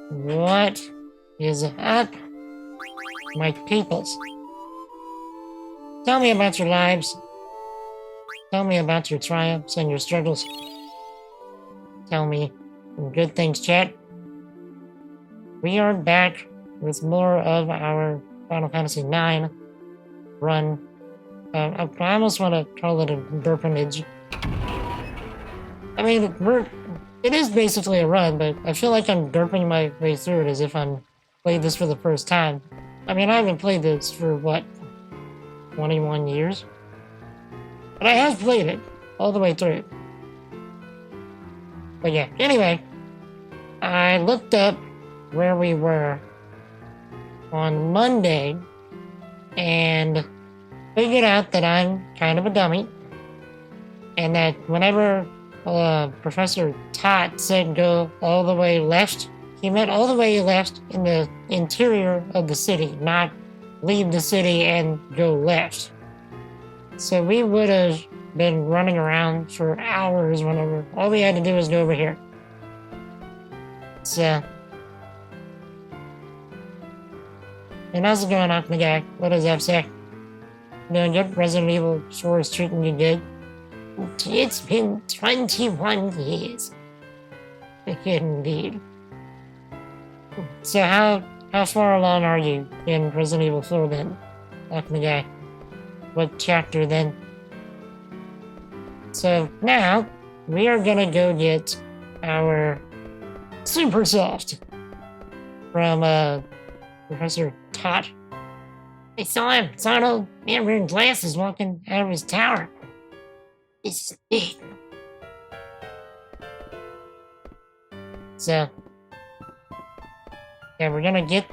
What is up, my peoples? Tell me about your lives. Tell me about your triumphs and your struggles. Tell me some good things, chat. We are back with more of our Final Fantasy IX run. I almost want to call it a derpinage. I mean, it is basically a run, but I feel like I'm derping my way through it as if I'm playing this for the first time. I mean, I haven't played this for, what, 21 years? But I have played it all the way through. But yeah, anyway, I looked up where we were on Monday and figured out that I'm kind of a dummy, and that whenever Professor Tot said go all the way left, he meant all the way left in the interior of the city, not leave the city and go left. So we would have been running around for hours whenever all we had to do was go over here. So, and how's it going, Guy? What does that say? Doing good? Resident Evil 4 is treating you good? It's been 21 years. Indeed. So how far along are you in Resident Evil 4 then? Like the guy. What chapter then? So now we are gonna go get our Super Soft from Professor Todd. I saw him. Saw an old man wearing glasses walking out of his tower. This is big. So yeah, we're gonna get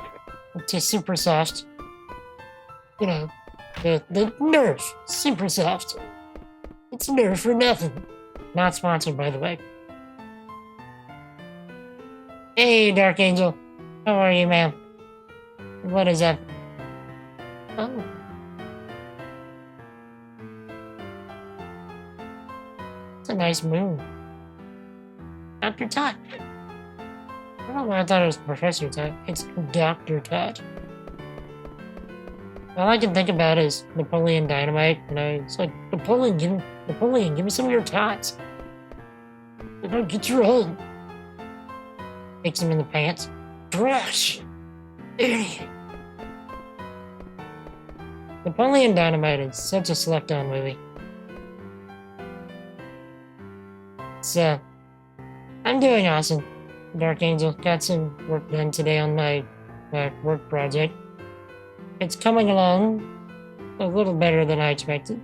to Super Soft. You know, the Nerf Super Soft. It's Nerf for nothing. Not sponsored, by the way. Hey, Dark Angel. How are you, ma'am? What is up? Oh. It's a nice moon. Dr. Todd. I don't know why I thought it was Professor Todd. It's Dr. Todd. All I can think about is Napoleon Dynamite. You know, it's like, Napoleon, give me some of your tots. You know, get your own. Kicks him in the pants. Trash! Idiot! Napoleon Dynamite is such a slept-on movie. So, I'm doing awesome. Dark Angel got some work done today on my work project. It's coming along a little better than I expected.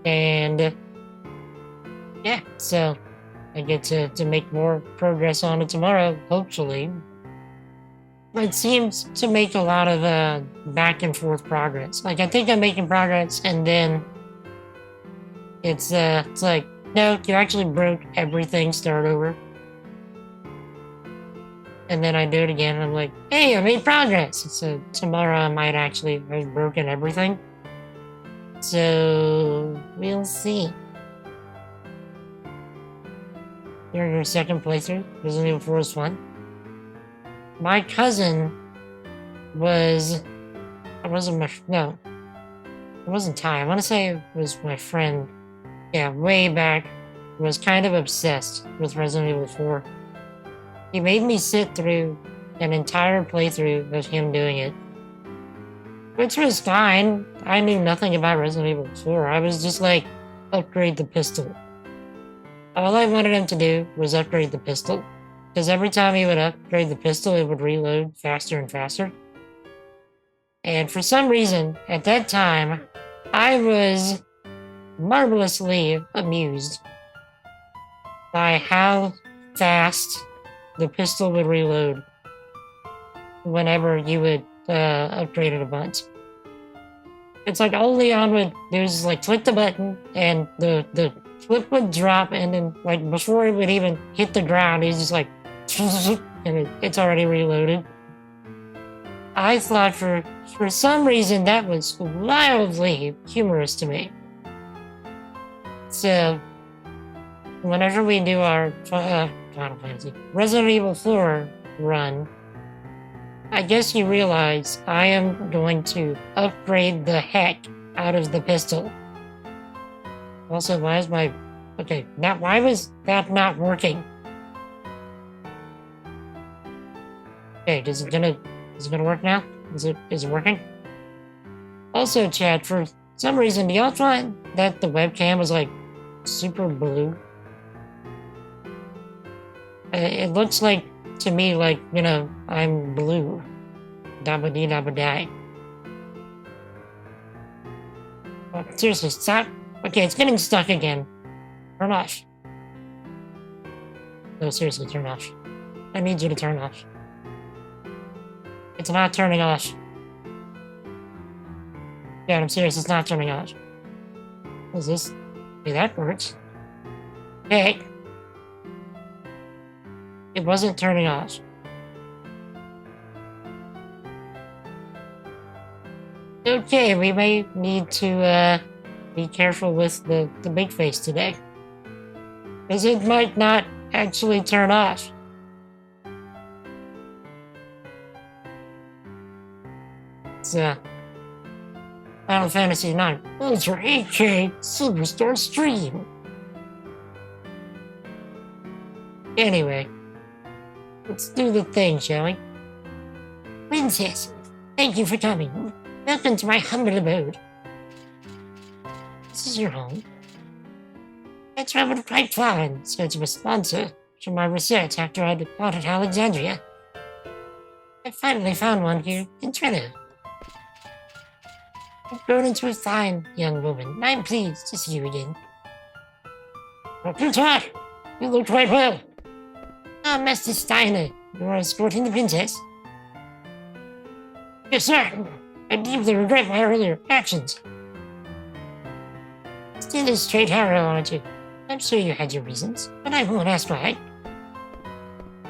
And, yeah, so I get to make more progress on it tomorrow, hopefully. It seems to make a lot of back and forth progress. Like, I think I'm making progress, and then it's like, no, you actually broke everything, start over. And then I do it again, and I'm like, hey, I made progress. So tomorrow I might actually have broken everything. So we'll see. You're in your second playthrough. Resident Evil 4 is fun. My cousin was... It wasn't Ty. I want to say it was my friend. Yeah, way back. Was kind of obsessed with Resident Evil 4. He made me sit through an entire playthrough of him doing it. Which was fine. I knew nothing about Resident Evil 4. I was just like, upgrade the pistol. All I wanted him to do was upgrade the pistol. Because every time he would upgrade the pistol, it would reload faster and faster. And for some reason, at that time, I was marvelously amused by how fast the pistol would reload whenever you would upgrade it a bunch. It's like all Leon would do is like click the button and the flip would drop, and then like before it would even hit the ground, he's just like and it's already reloaded. I thought for some reason that was wildly humorous to me. So whenever we do our Final Fantasy Resident Evil 4 run, I guess you realize I am going to upgrade the heck out of the pistol. Also, why is my... Okay, now why was that not working? Okay, is it gonna work now? Is it working? Also, chat, for some reason, do y'all find that the webcam was like super blue? It looks like, to me, like, you know, I'm blue. Dabba-dee dabba-die. Oh, seriously, stop. Okay, it's getting stuck again. Turn off. No, seriously, turn off. I need you to turn off. It's not turning off. Yeah, I'm serious, it's not turning off. What is this? Okay, that works. Okay. It wasn't turning off. Okay, we may need to be careful with the big face today. Because it might not actually turn off. It's Final Fantasy IX Ultra 8K Superstar Stream. Anyway, let's do the thing, shall we? Princess, thank you for coming. Welcome to my humble abode. This is your home. I traveled quite far in search of a sponsor for my research after I departed Alexandria. I finally found one here in Trello. You've grown into a fine young woman, and I'm pleased to see you again. Dr. Todd, you look quite well. Ah, Master Steiner, you are escorting the princess? Yes, sir. I deeply regret my earlier actions. Still a straight arrow, aren't you? I'm sure you had your reasons, but I won't ask why.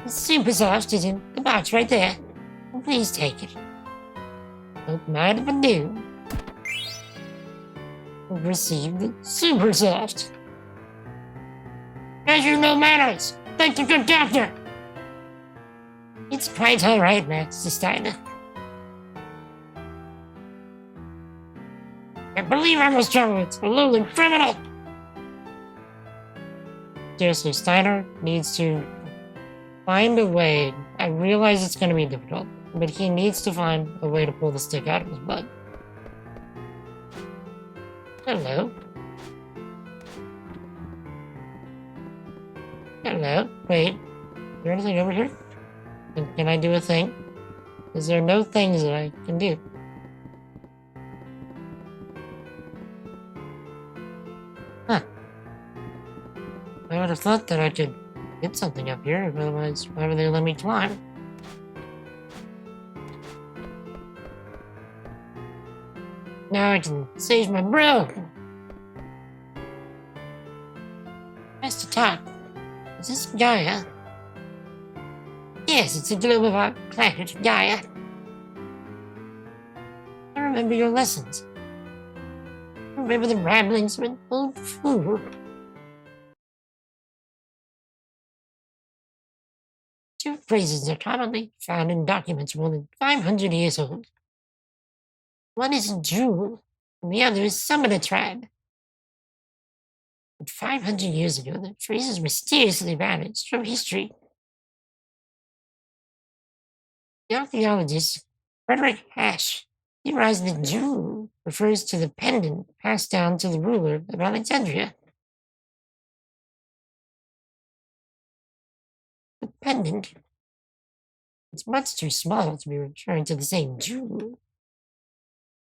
The super soft is in the box right there. Please take it. Don't mind if I do. Receive the super soft. As you know manners, thank the good doctor. It's quite alright, Master Steiner. I believe I must travel with a lowly criminal. Seriously, Steiner needs to find a way. I realize it's going to be difficult, but he needs to find a way to pull the stick out of his butt. Hello. Hello. Wait. Is there anything over here? Can I do a thing? Is there no things that I can do? Huh. I would have thought that I could get something up here, otherwise, why would they let me climb? Now I can save my bro! Master Todd, is this Gaia? Yes, it's a globe of our planet, Gaia. I remember your lessons. I remember the ramblings of an old fool. Two phrases are commonly found in documents more than 500 years old. One is Jew, and the other is Summoner Tribe. But 500 years ago, the phrases mysteriously vanished from history. The archaeologist Frederick Hash theorized that Jew refers to the pendant passed down to the ruler of Alexandria. The pendant is much too small to be referring to the same Jew.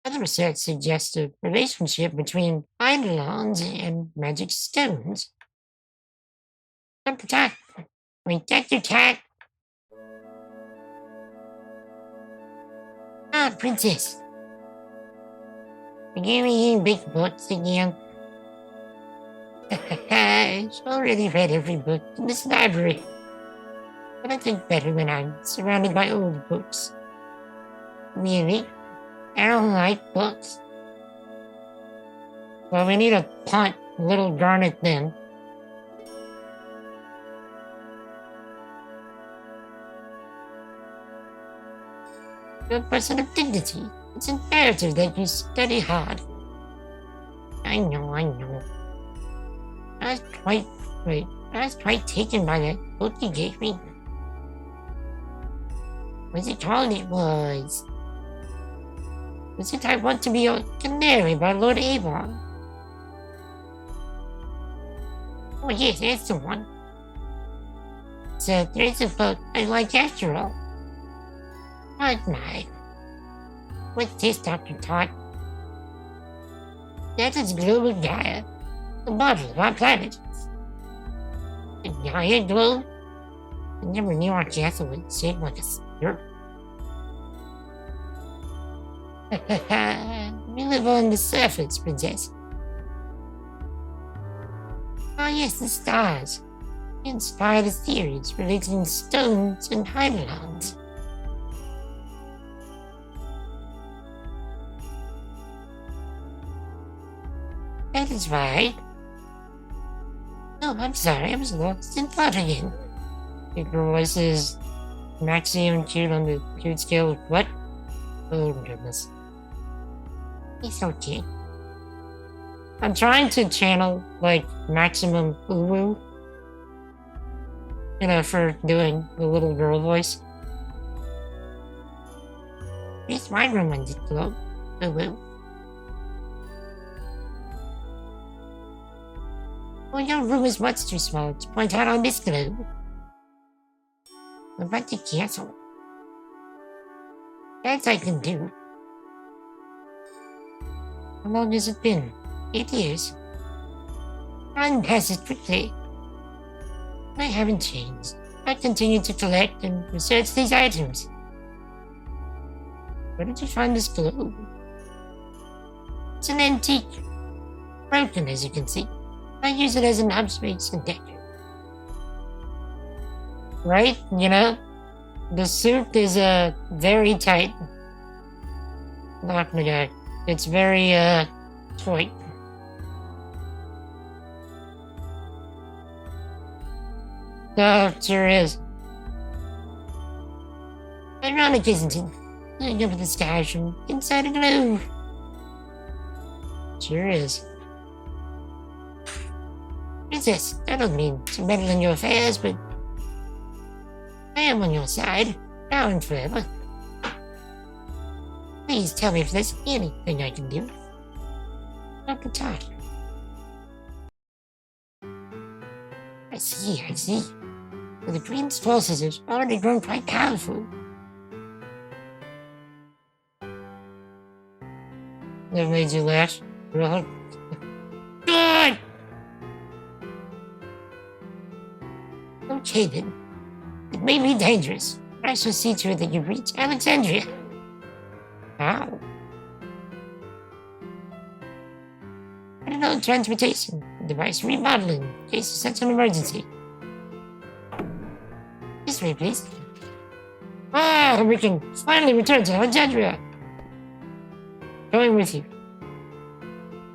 Other research suggests a relationship between eidolons and magic stones. Dr. Todd, take your cat. Ah, princess. Forgive me eating big books again. I've already read every book in this library. But I think better when I'm surrounded by old books. Really? I don't like books. Well, we need a punt, little garnet then. You're a person of dignity. It's imperative that you study hard. I know. I was quite taken by that book you gave me. What's it called? It was it I Want to Be a Canary by Lord Avon? Oh yes, that's the one. So there's a book I like after all. Not mine. What's this, Dr. Todd? That is global Gaia, the model of our planet. The Gaia globe? I never knew our castle was shaped like a sphere. We live on the surface, princess. Ah yes, the stars. They inspire the theories relating stones and eidolons. That is right. Oh, I'm sorry, I was lost in thought again. Your voice is maximum cute on the cute scale of what? Oh goodness. It's okay. I'm trying to channel, like, maximum uwu for doing the little girl voice. It's my room on this globe. Boo-boo. Well, your room is much too small to point out on this globe. What about the castle? That I can do. How long has it been? 8 years. Time passes quickly. I haven't changed. I continue to collect and research these items. Where did you find this globe? It's an antique. Broken, as you can see. I use it as an observation deck. Right? The suit is very tight. Not the guy. It's very tight. Oh, sure is. Ironic, isn't it? Looking up at the sky from inside a globe. Sure is. Princess, I don't mean to meddle in your affairs, but I am on your side, now and forever. Please tell me if there's anything I can do. Not the talk. I see. Well, the Queen's forces have already grown quite powerful. That made you laugh? Really? Good! Okay then. It may be dangerous. I shall see to it that you reach Alexandria. How? I don't know, transportation, device remodeling, in case of such an emergency. This way, please. We can finally return to Alexandria. Going with you.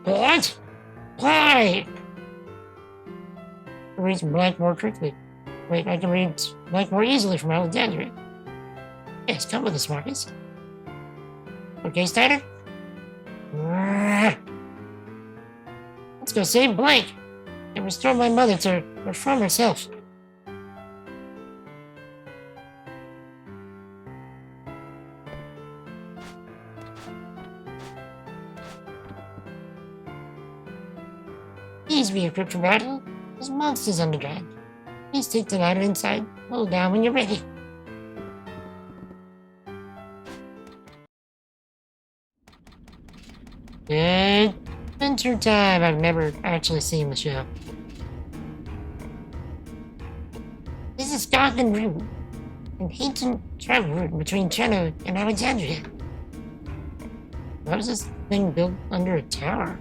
What? Why? I can read blank more quickly. Wait, I can read blank more easily from Alexandria. Yes, come with us, Marcus. Okay, Steiner? Let's go save Blank and restore my mother to her former self. Please be equipped for battle. There's monsters underground. Please take the ladder inside. Hold down when you're ready. Adventure Time! I've never actually seen the show. This is Garden Route, an ancient travel route between Treno and Alexandria. Why was this thing built under a tower?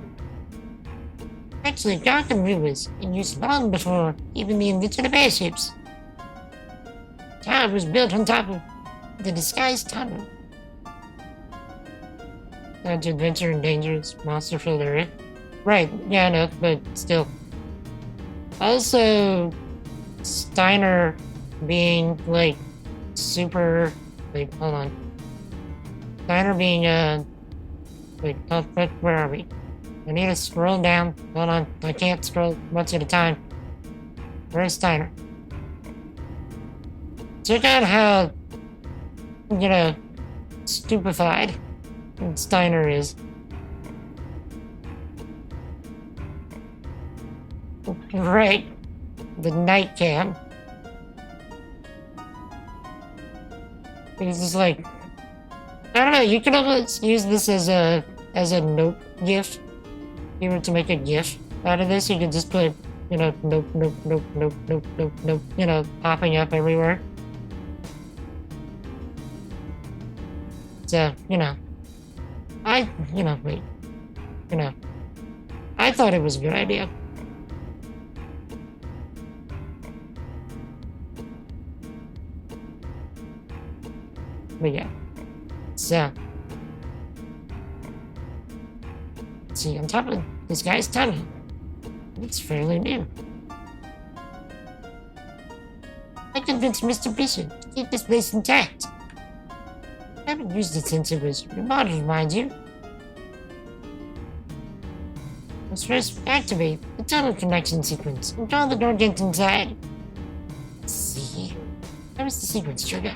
Actually, Garden Route was in use long before even the invention of airships. The tower was built on top of the disguised tunnel. Such adventure and dangerous, monster-filled area. Right, yeah, I know, but still. Also, Steiner being, super... Wait, hold on. Steiner being, Wait, where are we? I need to scroll down. Hold on, I can't scroll much at a time. Where's Steiner? Check out how, stupefied Steiner is. Right. The night cam. He's just like, I don't know, you can almost use this as a note GIF. If you were to make a GIF out of this, you could just put, nope, popping up everywhere. So, I thought it was a good idea. But yeah, so, see, on top of this guy's tunnel, it's fairly new. I convinced Mr. Bishop to keep this place intact. I haven't used it since it was remodeled, mind you. Let's first activate the tunnel connection sequence and draw the door gate inside. Let's see. was the sequence trigger?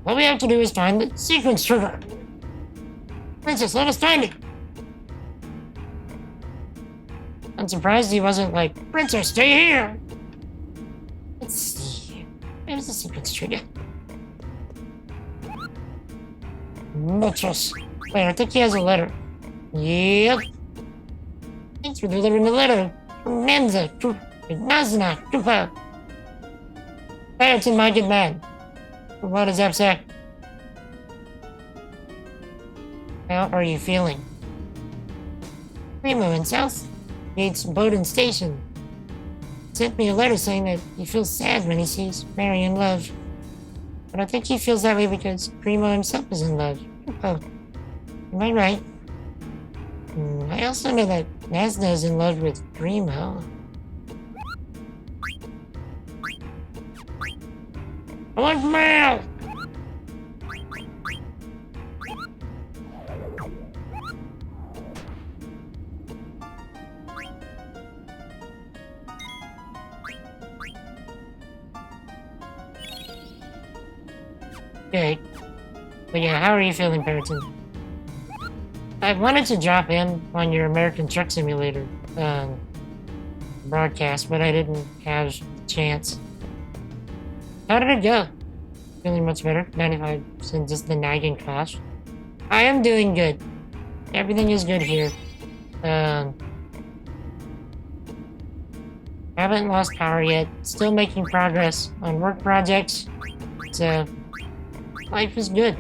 What we have to do is find the sequence trigger. Princess, let us find it. I'm surprised he wasn't like, Princess, stay here. Let's see. Where's the sequence trigger? Muchos. Wait, I think he has a letter. Yep. Thanks for delivering the letter. Nanza, Nazna, Tupa. Barrington, my good man. What does that say? How are you feeling? Primo in South Gates Bowden Station sent me a letter saying that he feels sad when he sees Mary in love. But I think he feels that way because Primo himself is in love. Oh, am I right? I also know that Nazna is in love with Primo. I want mail! Okay. But yeah, how are you feeling, Barrington? I wanted to drop in on your American Truck Simulator broadcast, but I didn't have a chance. How did it go? Feeling much better? 95% just the nagging cough. I am doing good. Everything is good here. Haven't lost power yet. Still making progress on work projects. So, life is good.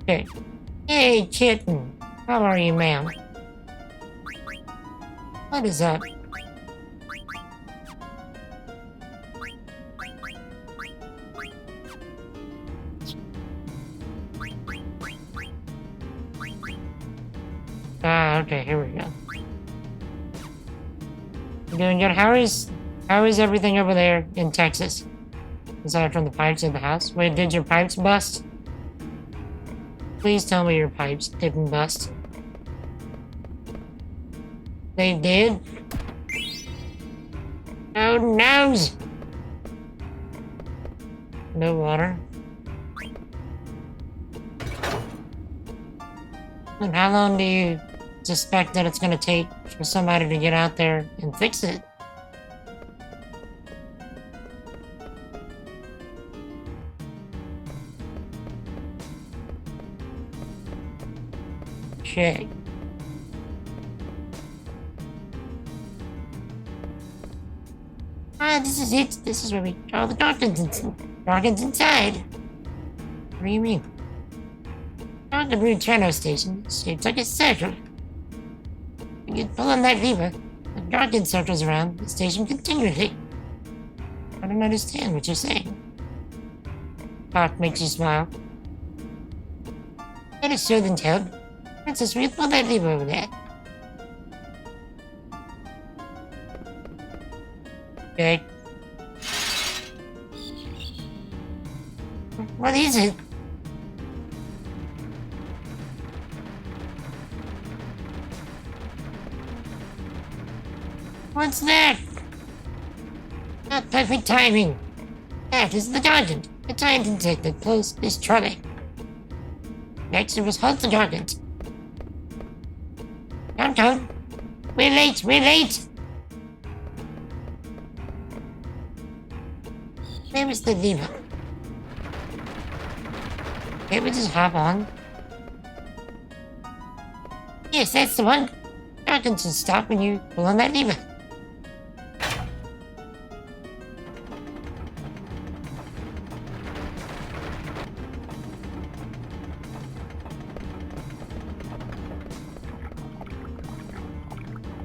Okay. Hey, kitten. How are you, ma'am? What is that? Ah, okay, here we go. You doing good? How is everything over there in Texas? Aside from the pipes in the house? Wait, did your pipes bust? Please tell me your pipes didn't bust. They did? Oh, noes! No water. And how long do you suspect that it's gonna take for somebody to get out there and fix it? Okay. Ah, this is it. This is where we draw the Dawkins inside. What do you mean? On the Brutrano station, shaped like a circle. When you pull on that lever, the Dawkins circles around the station continually. I don't understand what you're saying. Park makes you smile. That is sure than tell. Princess, will you pull that lever over there? Okay. What is it? What's that? Not perfect timing. That is the Dawkins. The time insect that closed this trolley. Next, it was halt the Dawkins. Downtown. We're late, we're late! Where is the lever? Can't we just hop on? Yes, that's the one. Dawkins will stop when you pull on that lever.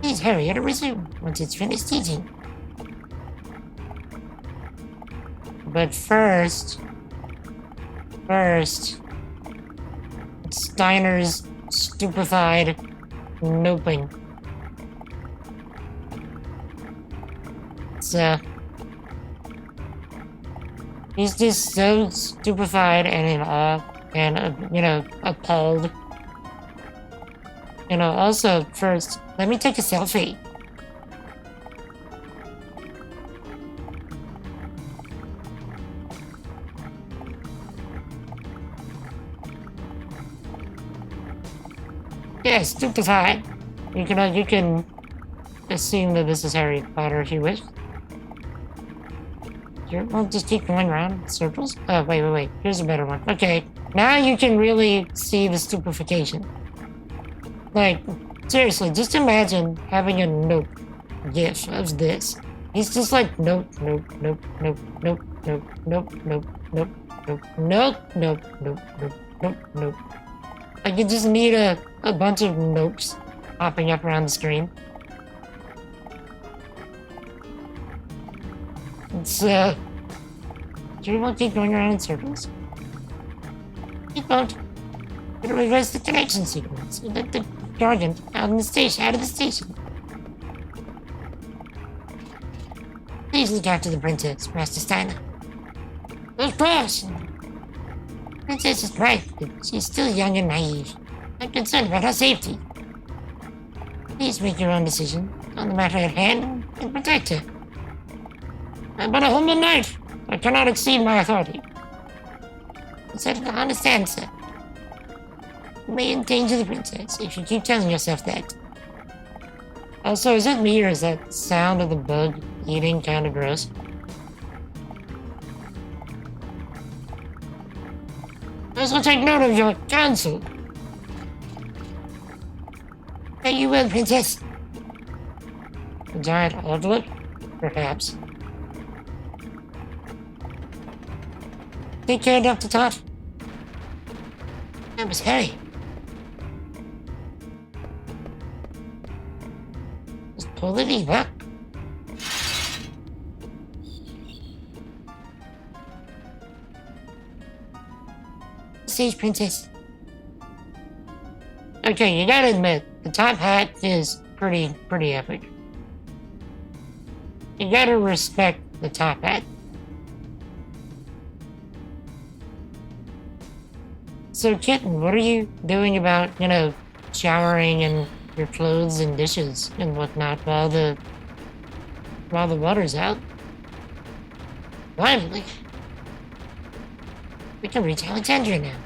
Please hurry, it'll resume once it's finished teaching. But first, Steiner's stupefied noping. So, he's just so stupefied and in awe and, appalled. Also, first, let me take a selfie. Yes, stupefied. You can assume that this is Harry Potter if you wish. Sure, we'll just keep going around in circles. Oh, wait. Here's a better one. Okay, now you can really see the stupefaction. Like, seriously, just imagine having a nope gif of this. He's just like, nope. Like, you just need a bunch of nopes popping up around the screen. It's, do you want to keep going around in circles? You won't. It'll reverse the connection sequence. The jargon out of the station. Please look after the princess, Master Steiner. Of course. Princess is right, but she's still young and naive. I'm concerned about her safety. Please make your own decision on the matter at hand and protect her. I'm but a humble knight. I cannot exceed my authority. I said, I understand, sir. You may endanger the princess if you keep telling yourself that. Also, is it me or is that sound of the bug eating kind of gross? I also take note of your counsel. Are you will, princess? A giant outlook? Perhaps. Take care, Dr. Tot. That was Harry. Just pull the lever. Sage princess. Okay, you gotta admit, the top hat is pretty epic. You gotta respect the top hat. So, Kitten, what are you doing about, showering and your clothes and dishes and whatnot while the water's out? Finally. We can reach Alexandria now.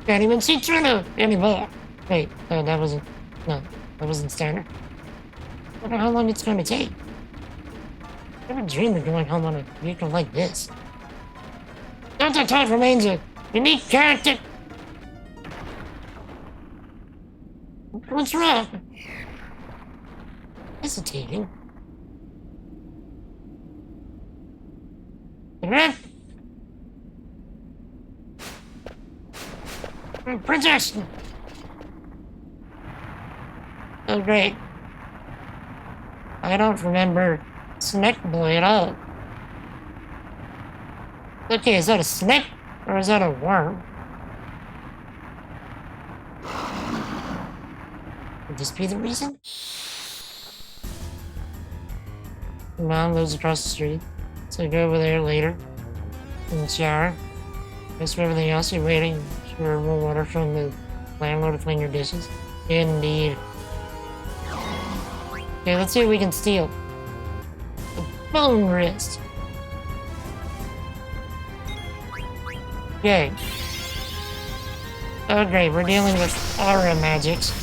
Can't even see Trino anymore. Wait, that wasn't Steiner. I wonder how long it's going to take. I never dreamed of going home on a vehicle like this. Dr. Todd remains a unique character. What's wrong? Hesitating. Princess! Oh, great. I don't remember Snake Boy at all. Okay, is that a snake? Or is that a worm? Would this be the reason? Mom lives across the street, so go over there later. In the shower. As for everything else, you're waiting for more water from the landlord to clean your dishes. Indeed. Okay, let's see what we can steal. A bone wrist. Okay. Oh great, we're dealing with aura magics.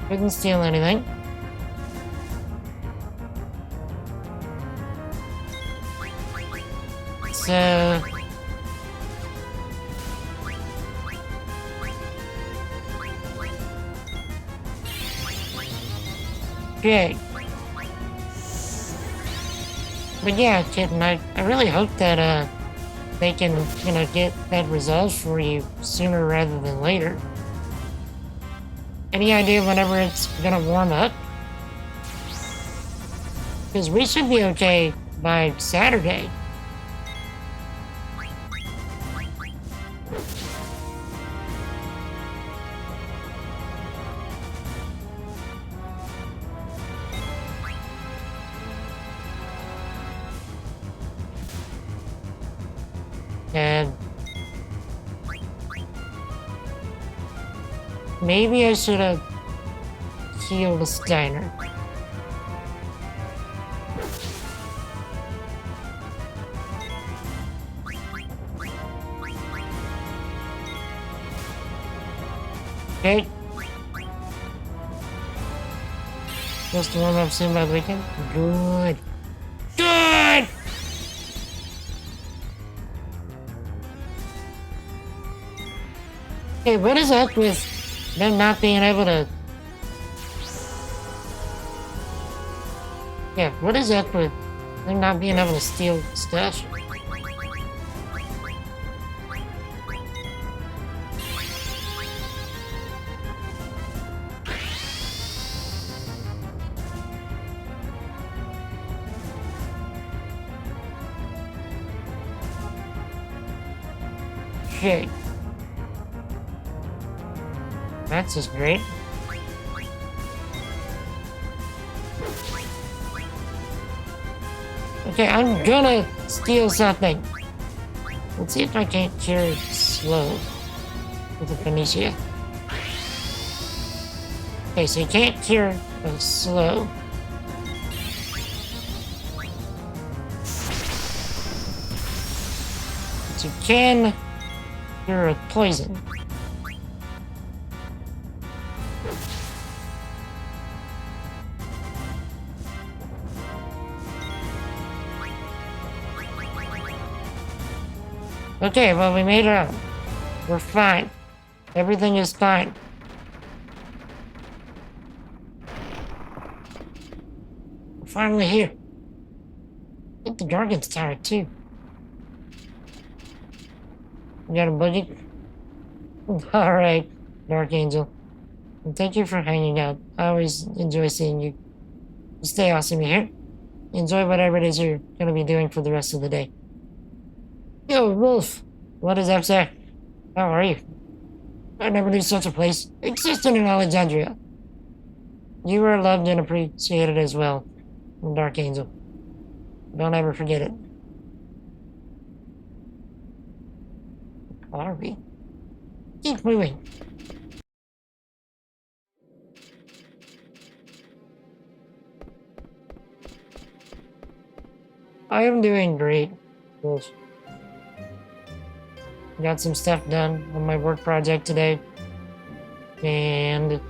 Couldn't steal anything. So... okay. But yeah, Kitten, I really hope that, they can, get that resolved for you sooner rather than later. Any idea whenever it's gonna warm up? Because we should be okay by Saturday. And maybe I should have healed Steiner. Okay. Just warm up soon by the weekend. Good. Good! Hey, what is up with them not being able to... Yeah, what is up with them not being able to steal stuff? Shit. That's just great. Okay, I'm gonna steal something. Let's see if I can't carry slow with the Phoenicia. Okay, so you can't cure slow. But you can cure a poison. Okay, well, we made it out. We're fine. Everything is fine. We're finally here. I think the Gargan's tired, too. You got a budget? Alright, Dark Angel. And thank you for hanging out. I always enjoy seeing you. You stay awesome here. Enjoy whatever it is you're gonna be doing for the rest of the day. Yo, Wolf! What is up, sir? How are you? I never knew such a place existed in Alexandria. You are loved and appreciated as well, Dark Angel. Don't ever forget it. Are we? Keep moving. I am doing great. Wolf. Got some stuff done on my work project today. And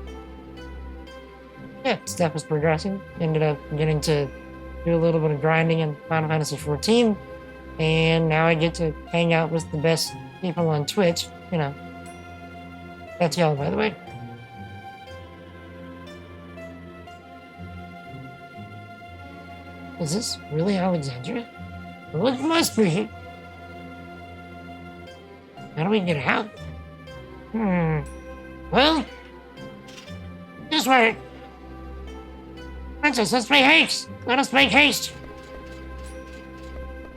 yeah, stuff is progressing. Ended up getting to do a little bit of grinding in Final Fantasy XIV. And now I get to hang out with the best people on Twitch. You know. That's y'all, by the way. Is this really Alexandria? Well, it must be. How do we get out? Well, this way. Princess, let's make haste. Let us make haste.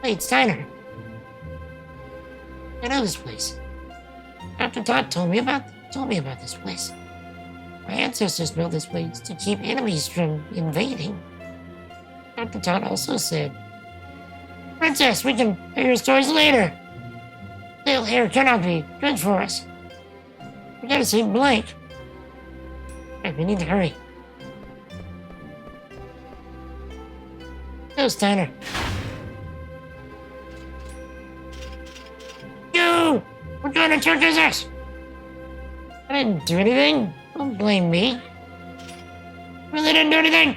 Wait, Steiner. I know this place. Dr. Todd told me about this place. My ancestors built this place to keep enemies from invading. Dr. Todd also said, Princess, we can hear your stories later. Still here cannot be good for us. We gotta see Blake. Right, we need to hurry. Go, Steiner. You! What kind of trick is this? I didn't do anything. Don't blame me. Really didn't do anything.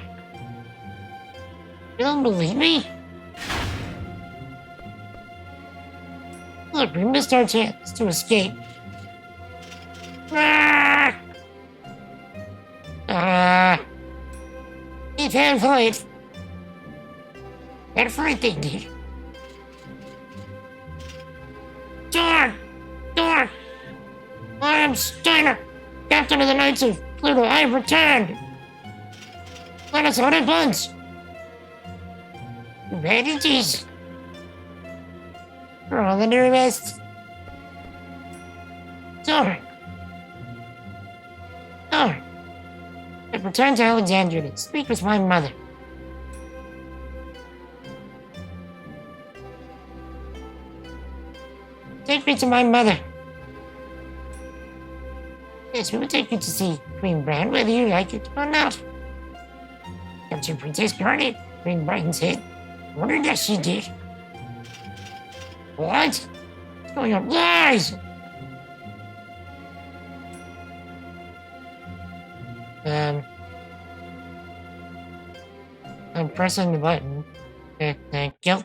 You don't believe me? Look, we missed our chance to escape. It had fight. Everything did. Door! I am Steiner, Captain of the Knights of Pluto. I have returned. Let us out at once. Humanities. For all the nervous. Door. I've returned to Alexandria to speak with my mother. Take me to my mother. Yes, we will take you to see Queen Bran, whether you like it or not. Capture Princess Garnet, Queen Bran's head. I wonder that she did. What? What's going on? Lies! Um, I'm pressing the button. Okay, thank you.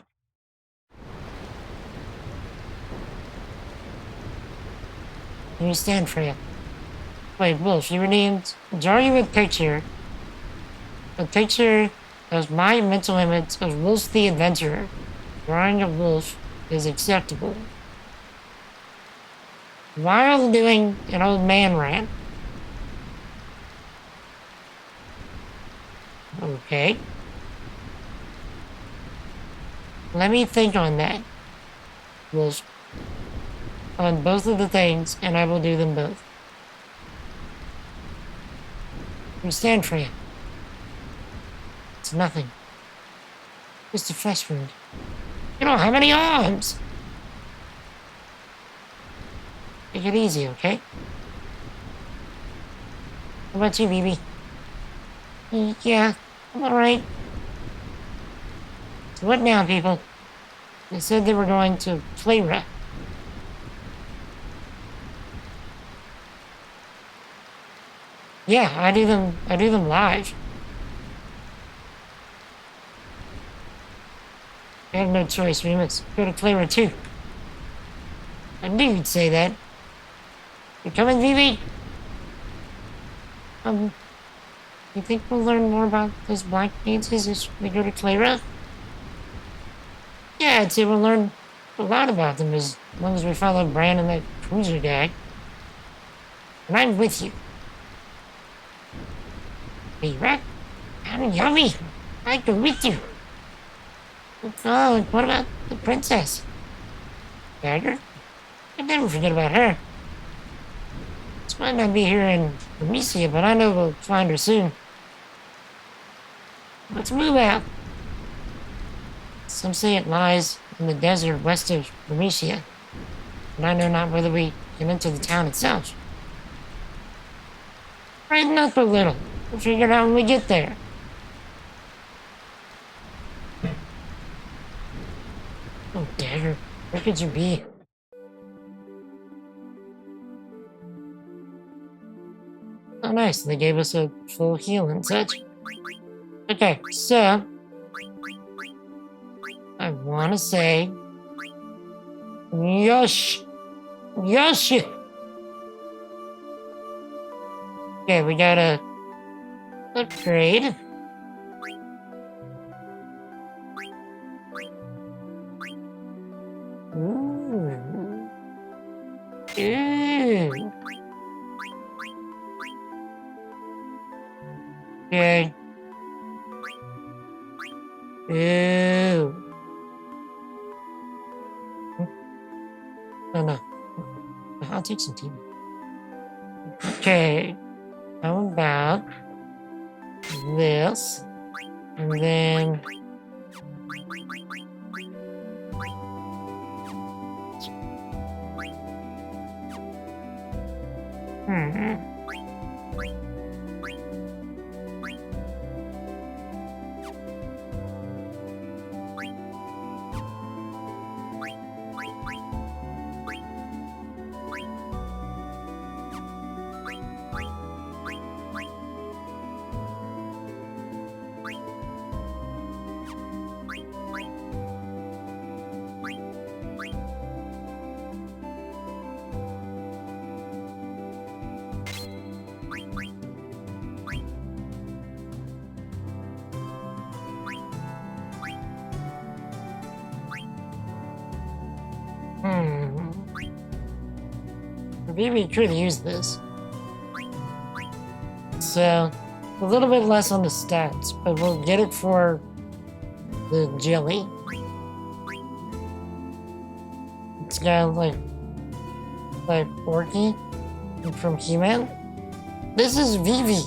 Can you stand for you? Wait, Wolf, you need draw you a picture of my mental image of Wolf the Adventurer. Drawing of Wolf is acceptable. While doing an old man rant. Okay. Let me think on that, Wolf. On both of the things, and I will do them both. You stand for you. It's nothing. Just a flesh wound. You don't have any arms! Take it easy, okay? How about you, BB? Yeah, I'm alright. So what now, people? They said they were going to play rep. Yeah, I do them live. I have no choice, we must go to Clara too. I knew you'd say that. You coming, Vivi? You think we'll learn more about those black dances as we go to Clara? Yeah, I'd say we'll learn a lot about them as long as we follow Bran and that cruiser guy. And I'm with you. Hey, Rat? I'm yummy. I go with you. Oh, and what about the princess? Dagger? I'd never forget about her. She might not be here in Amicia, but I know we'll find her soon. Let's move out. Some say it lies in the desert west of Amicia, and I know not whether we can enter the town itself. Brighten up a little. We'll figure it out when we get there. Oh, Dagger, where could you be? Oh, nice. They gave us a full heal and such. Okay, so I want to say, Yosh! Okay, we gotta upgrade. Ooh. Ooh. Okay. Ooh. Oh no. I'll take some tea. Okay. How about this? And then maybe we could use this. So, a little bit less on the stats, but we'll get it for the jelly. It's got like Orky from He-Man. This is Vivi.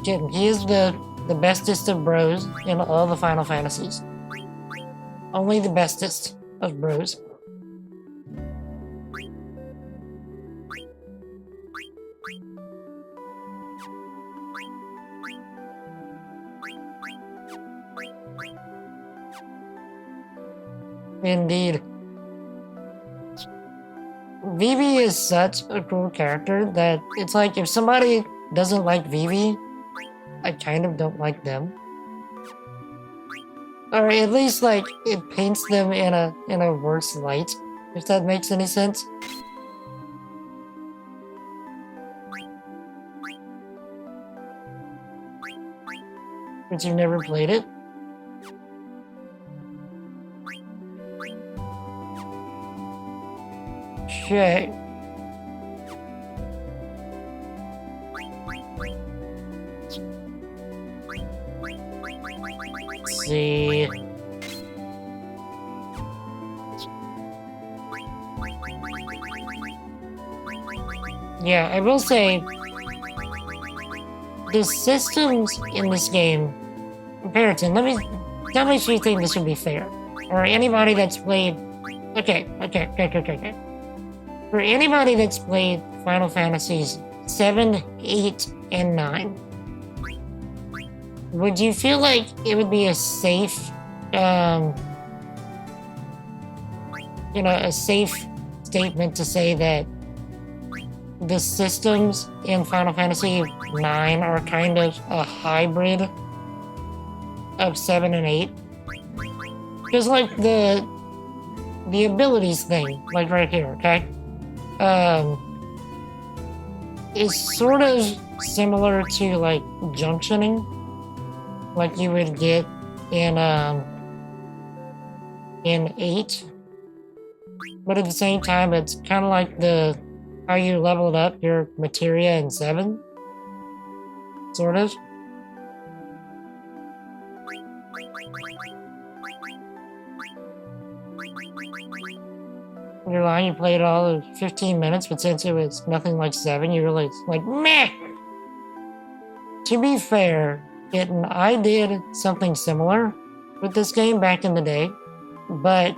He is the bestest of bros in all the Final Fantasies. Only the bestest of bros. Indeed. Vivi is such a cool character that it's like if somebody doesn't like Vivi, I kind of don't like them. Or at least, like, it paints them in a worse light, if that makes any sense. But you've never played it? Okay. Let's see. Yeah, I will say the systems in this game, Comparative, tell me if you think this would be fair. Or anybody that's played okay. For anybody that's played Final Fantasies 7, 8, and 9, would you feel like it would be a safe a safe statement to say that the systems in Final Fantasy 9 are kind of a hybrid of 7 and 8? Because, like, the abilities thing, like right here, okay? Is sort of similar to, like, junctioning, like you would get in 8. But at the same time, it's kind of like how you leveled up your materia in 7, sort of. You're lying, you played all of 15 minutes, but since it was nothing like 7, you really like, meh! To be fair, I did something similar with this game back in the day, but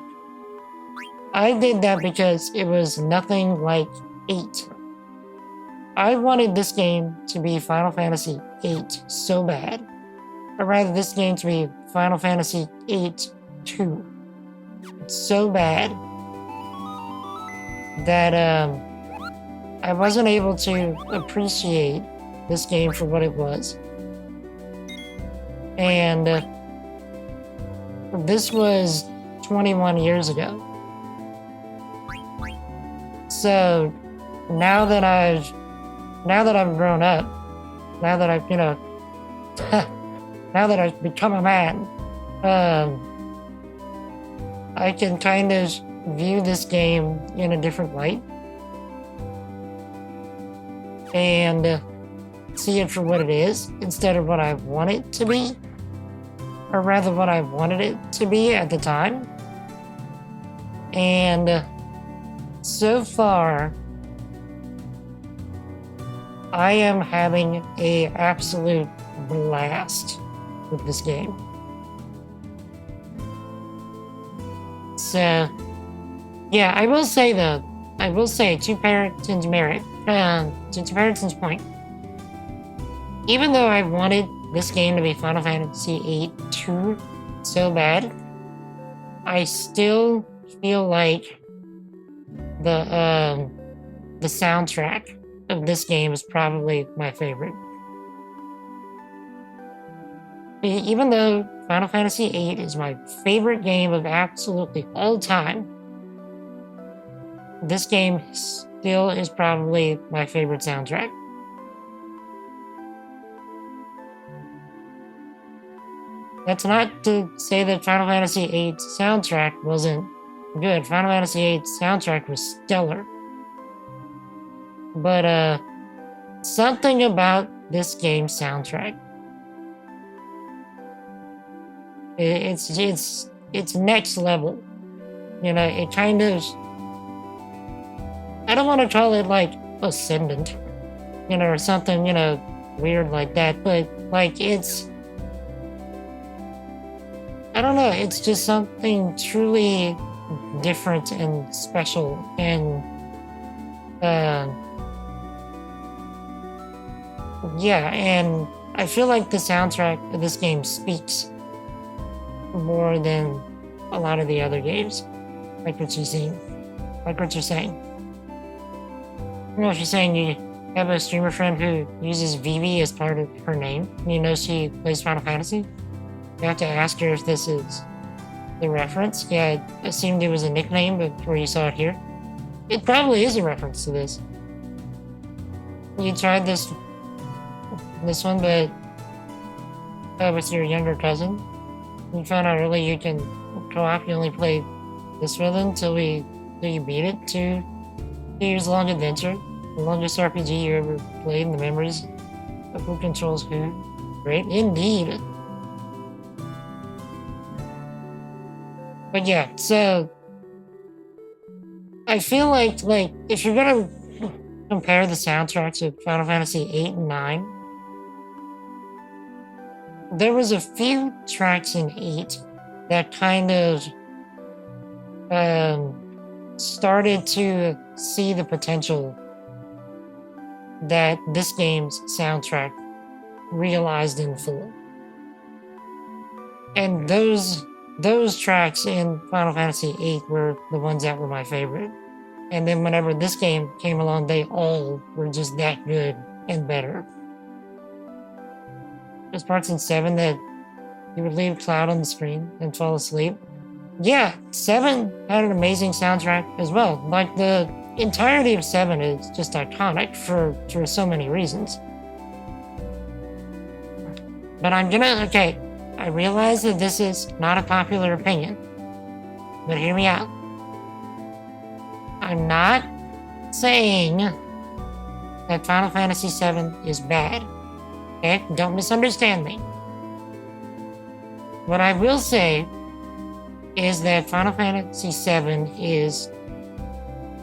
I did that because it was nothing like 8. I wanted this game to be Final Fantasy 8 so bad. Or rather, this game to be Final Fantasy 8-2. It's so bad that I wasn't able to appreciate this game for what it was. And this was 21 years ago. So now that I've grown up, now that I've now that I've become a man, I can kind of view this game in a different light and see it for what it is instead of what I want it to be, or rather what I wanted it to be at the time. And so far, I am having an absolute blast with this game. So, yeah, I will say to Parrington's merit, to Parrington's point, even though I wanted this game to be Final Fantasy VIII-2 so bad, I still feel like the soundtrack of this game is probably my favorite. Even though Final Fantasy VIII is my favorite game of absolutely all time, this game still is probably my favorite soundtrack. That's not to say that Final Fantasy VIII soundtrack wasn't good. Final Fantasy VIII soundtrack was stellar. But, something about this game's soundtrack, it's next level. You know, it kind of, I don't want to call it like ascendant, you know, or something, you know, weird like that, but like I don't know, it's just something truly different and special, and yeah, and I feel like the soundtrack of this game speaks more than a lot of the other games, like what you're saying. You know, she's saying I have a streamer friend who uses Vivi as part of her name. You know she plays Final Fantasy. You have to ask her if this is the reference. Yeah, I assumed it was a nickname before you saw it here. It probably is a reference to this. You tried this one, but with your younger cousin. You found out early you can co-op. You only played this with him till you beat it. 2 years long adventure, the longest RPG you ever played, and the memories of who controls who. Great indeed. But yeah, so I feel like if you're gonna compare the soundtracks of Final Fantasy 8 and 9, there was a few tracks in 8 that kind of started to see the potential that this game's soundtrack realized in full. And those tracks in Final Fantasy VIII were the ones that were my favorite. And then whenever this game came along, they all were just that good and better. There's parts in 7 that you would leave Cloud on the screen and fall asleep. Yeah, 7 had an amazing soundtrack as well. Like, the entirety of 7 is just iconic for so many reasons. But okay, I realize that this is not a popular opinion, but hear me out. I'm not saying that Final Fantasy VII is bad. Okay? Don't misunderstand me. What I will say is that Final Fantasy VII is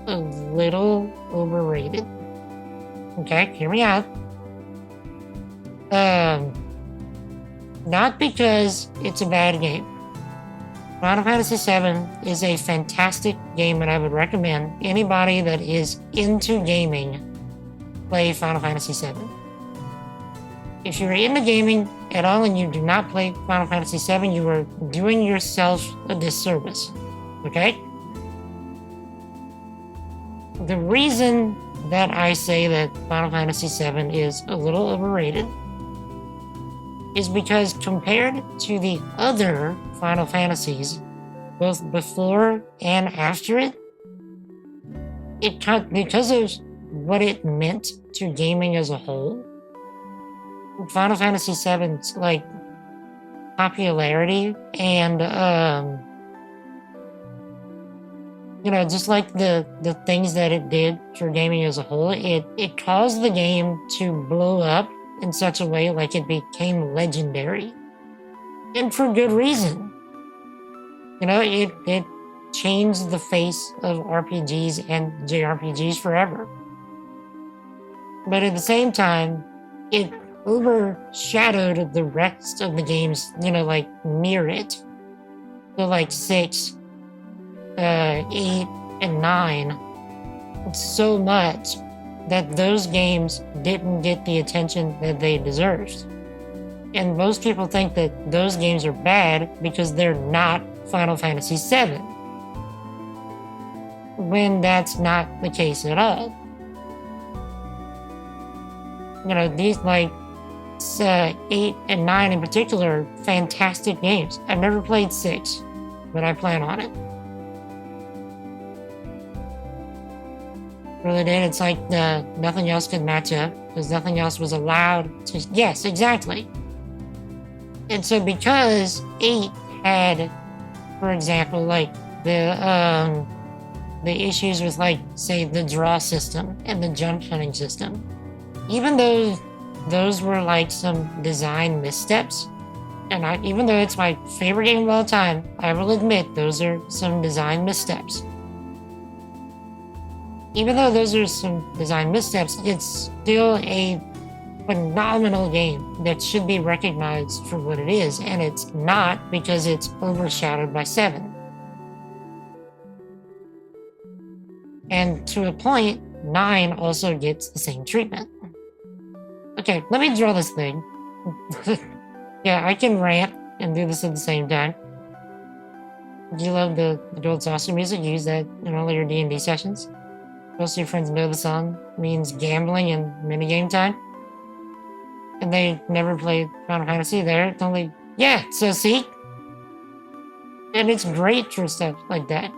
a little overrated. Okay, hear me out. Not because it's a bad game. Final Fantasy VII is a fantastic game, and I would recommend anybody that is into gaming play Final Fantasy VII. If you're into gaming at all and you do not play Final Fantasy VII, you are doing yourself a disservice. Okay? The reason that I say that Final Fantasy VII is a little overrated is because compared to the other Final Fantasies, both before and after it, because of what it meant to gaming as a whole, Final Fantasy VII's popularity and just like the things that it did for gaming as a whole, it caused the game to blow up in such a way like it became legendary. And for good reason. It changed the face of RPGs and JRPGs forever. But at the same time, it overshadowed the rest of the games, near it. So 6, 8, and 9, so much that those games didn't get the attention that they deserved. And most people think that those games are bad because they're not Final Fantasy VII, when that's not the case at all. These 8 and 9 in particular are fantastic games. I've never played 6, but I plan on it. Really did. It's like nothing else could match up because nothing else was allowed to. Yes, exactly. And so because 8 had, for example, the issues with say the draw system and the jump hunting system, even though those were some design missteps, and even though it's my favorite game of all time, I will admit those are some design missteps. Even though those are some design missteps, it's still a phenomenal game that should be recognized for what it is, and it's not because it's overshadowed by 7. And to a point, 9 also gets the same treatment. Okay, let me draw this thing. Yeah, I can rant and do this at the same time. Do you love the Gold Saucer music? You use that in all of your D&D sessions? most of your friends know the song means gambling and minigame time. And they never played Final Fantasy there. It's only, yeah, so see? And it's great for stuff like that.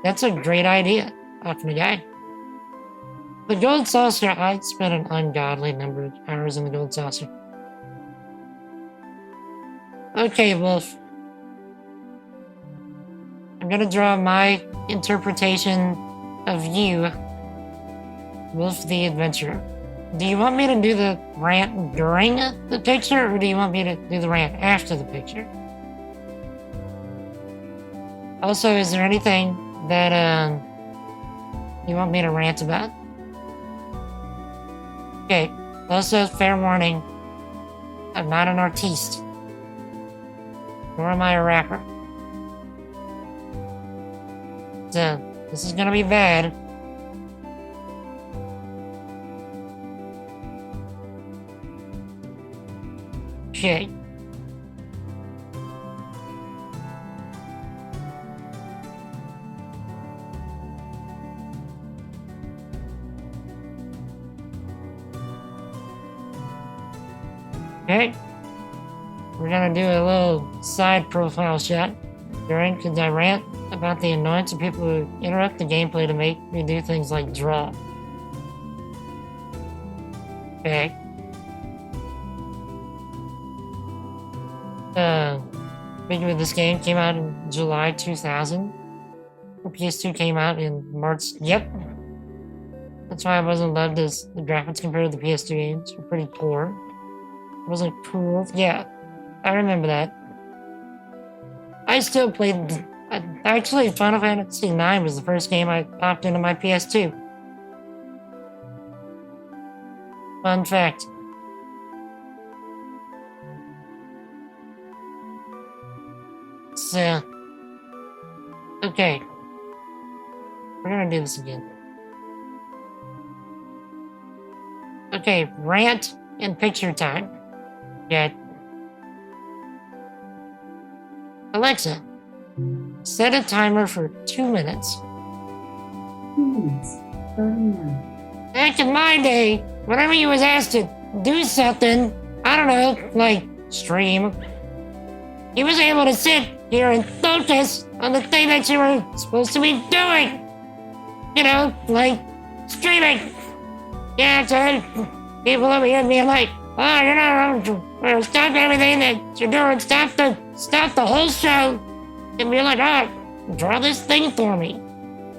That's a great idea, off the guy. The Gold Saucer, I spent an ungodly number of hours in the Gold Saucer. Okay, Wolf. I'm gonna draw my interpretation of you, Wolf the Adventurer. Do you want me to do the rant during the picture, or do you want me to do the rant after the picture? Also, is there anything that you want me to rant about? Okay, also, fair warning, I'm not an artiste, nor am I a rapper. So, this is gonna be bad. Okay. Okay. We're gonna do a little side profile shot during, because I rant about the annoyance of people who interrupt the gameplay to make me do things like draw. Okay. Speaking of this game, came out in July 2000. The PS2 came out in March. Yep. That's why it wasn't loved, as the graphics compared to the PS2 games were pretty poor. It wasn't cool. Yeah, I remember that. I still played. Actually, Final Fantasy IX was the first game I popped into my PS2. Fun fact. So, okay. We're gonna do this again. Okay, rant and picture time. Yeah. Alexa, set a timer for 2 minutes. 2 minutes, starting now. Back in my day, whenever you was asked to do something, I don't know, like stream, you was able to sit here and focus on the thing that you were supposed to be doing. You know, like streaming. Yeah, so people over here being like, oh, you're not, stop everything that you're doing, stop the whole show, and be like, oh, draw this thing for me.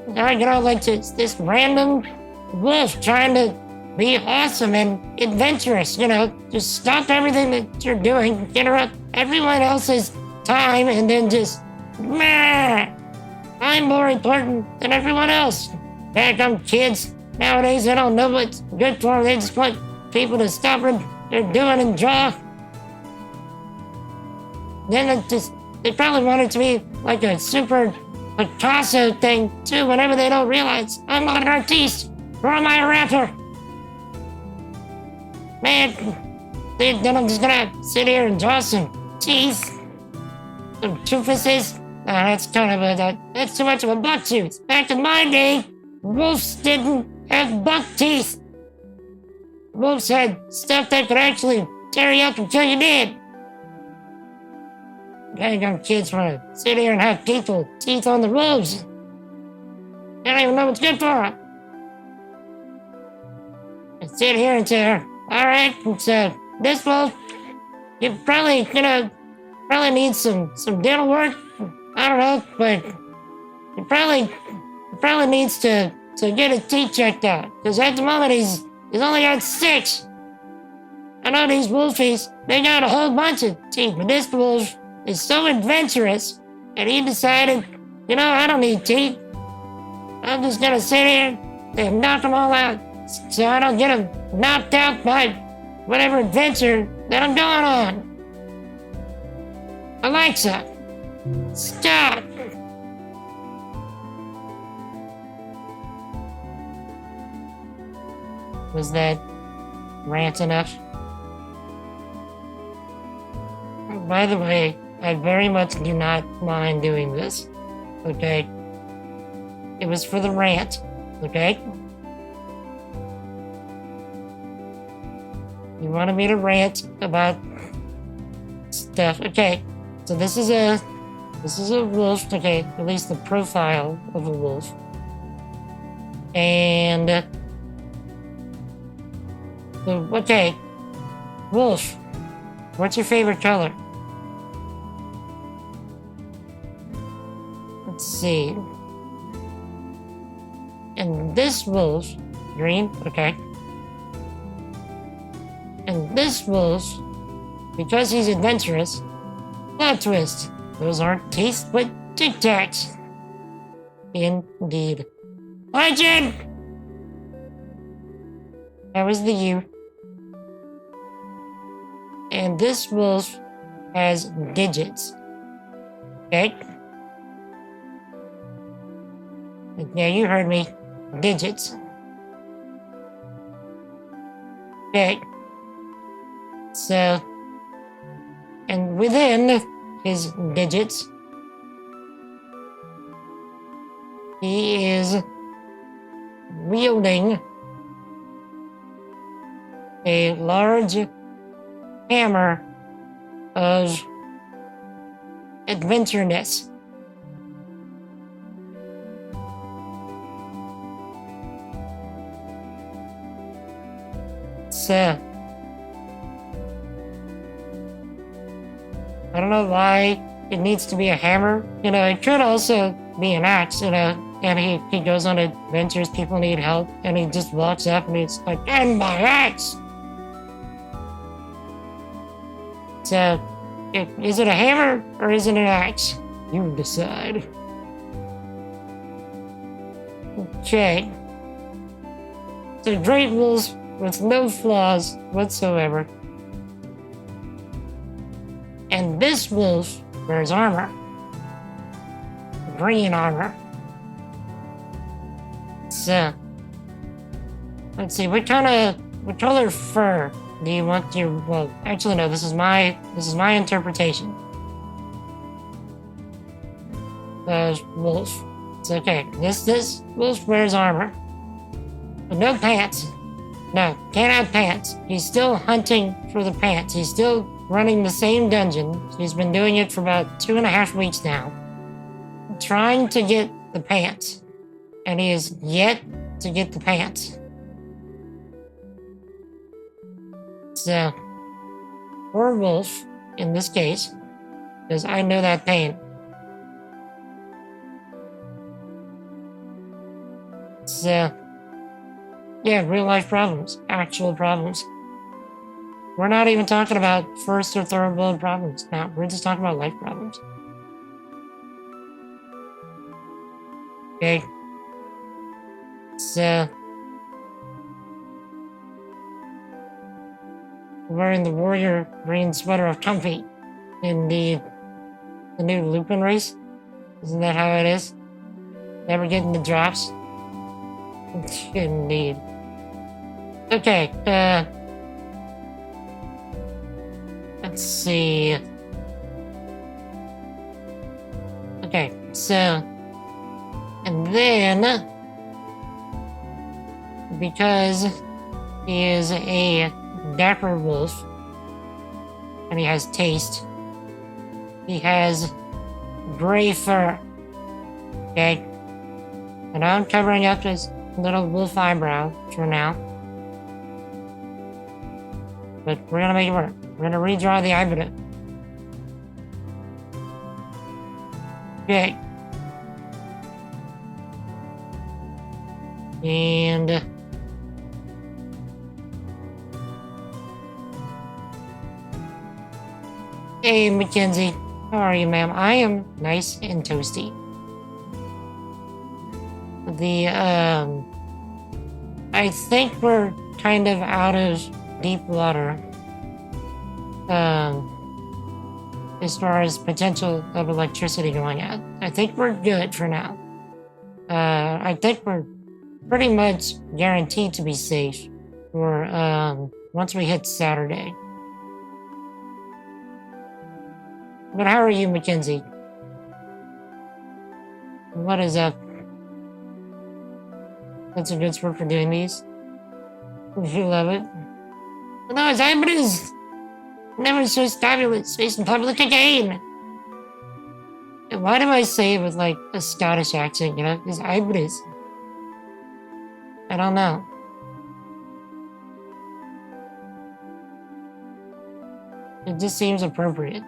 You know, like this random wolf trying to be awesome and adventurous, you know, just stop everything that you're doing, interrupt everyone else's time, and then just, meh, I'm more important than everyone else. Heck, I'm kids nowadays, they don't know what's good for them, they just want people to stop what they're doing and draw. Then they probably want it to be like a super Picasso thing too, whenever they don't realize I'm not an artiste, or am I a rapper? Man, then I'm just gonna sit here and draw some teeth, some toofuses. That's kind of that's too much of a buck tooth. Back in my day, wolves didn't have buck teeth. Wolves had stuff that could actually tear you up until you did. Young kids want to sit here and have teeth on the wolves. They don't even know what's good for them. And sit here and say, alright, so this wolf, you probably need some dental work. I don't know, but he probably needs to get his teeth checked out. Because at the moment he's only got 6. I know these wolfies, they got a whole bunch of teeth, but this wolf is so adventurous that he decided, I don't need teeth. I'm just gonna sit here and knock them all out so I don't get them knocked out by whatever adventure that I'm going on. Alexa, stop. Was that rant enough? By the way, I very much do not mind doing this, okay? It was for the rant. Okay? You wanted me to rant about stuff. Okay. So this is a wolf. Okay, at least the profile of a wolf. And okay, wolf. What's your favorite color? Let's see. And this wolf, green. Okay. And this wolf, because he's adventurous, plot twist. Those aren't teeth, but Tic Tacs. Indeed. Legend! That was the U. And this wolf has digits. Okay? Yeah, you heard me. Digits. Okay. So, and within his digits, he is wielding a large hammer of adventureness. So, I don't know why it needs to be a hammer. You know, it could also be an axe, you know, and he goes on adventures, people need help, and he just walks up and he's like, and my axe! So, is it a hammer or is it an axe? You decide. Okay. So great wolves with no flaws whatsoever. And this wolf wears armor. Green armor. So, let's see, what color fur do you want your, well, actually no, this is my interpretation. Wolf. It's okay. This wolf wears armor. But no pants. No, can't have pants. He's still hunting for the pants. He's still running the same dungeon. He's been doing it for about 2.5 weeks now. Trying to get the pants. And he is yet to get the pants. So, poor wolf, in this case, because I know that pain. So, yeah, real life problems, actual problems. We're not even talking about first or third world problems. Now, we're just talking about life problems. Okay. So, wearing the warrior green sweater of Comfy in the new Lupin race. Isn't that how it is? Never getting the drops. Indeed. Okay, let's see. Okay, so, and then, because he is a dapper wolf, and he has taste, he has gray fur, okay? And I'm covering up his little wolf eyebrow for now. But we're gonna make it work. We're gonna redraw the eyebrow. Okay. And hey, Mackenzie. How are you, ma'am? I am nice and toasty. I think we're kind of out of deep water. As far as potential of electricity going out. I think we're good for now. I think we're pretty much guaranteed to be safe for, once we hit Saturday. But how are you, Mackenzie? What is up? That's a good sport for doing these. If you love it. But no, hybrid's never so stimulus based in public again. And why do I say it with like a Scottish accent, you know? Because hybrid's. I don't know. It just seems appropriate.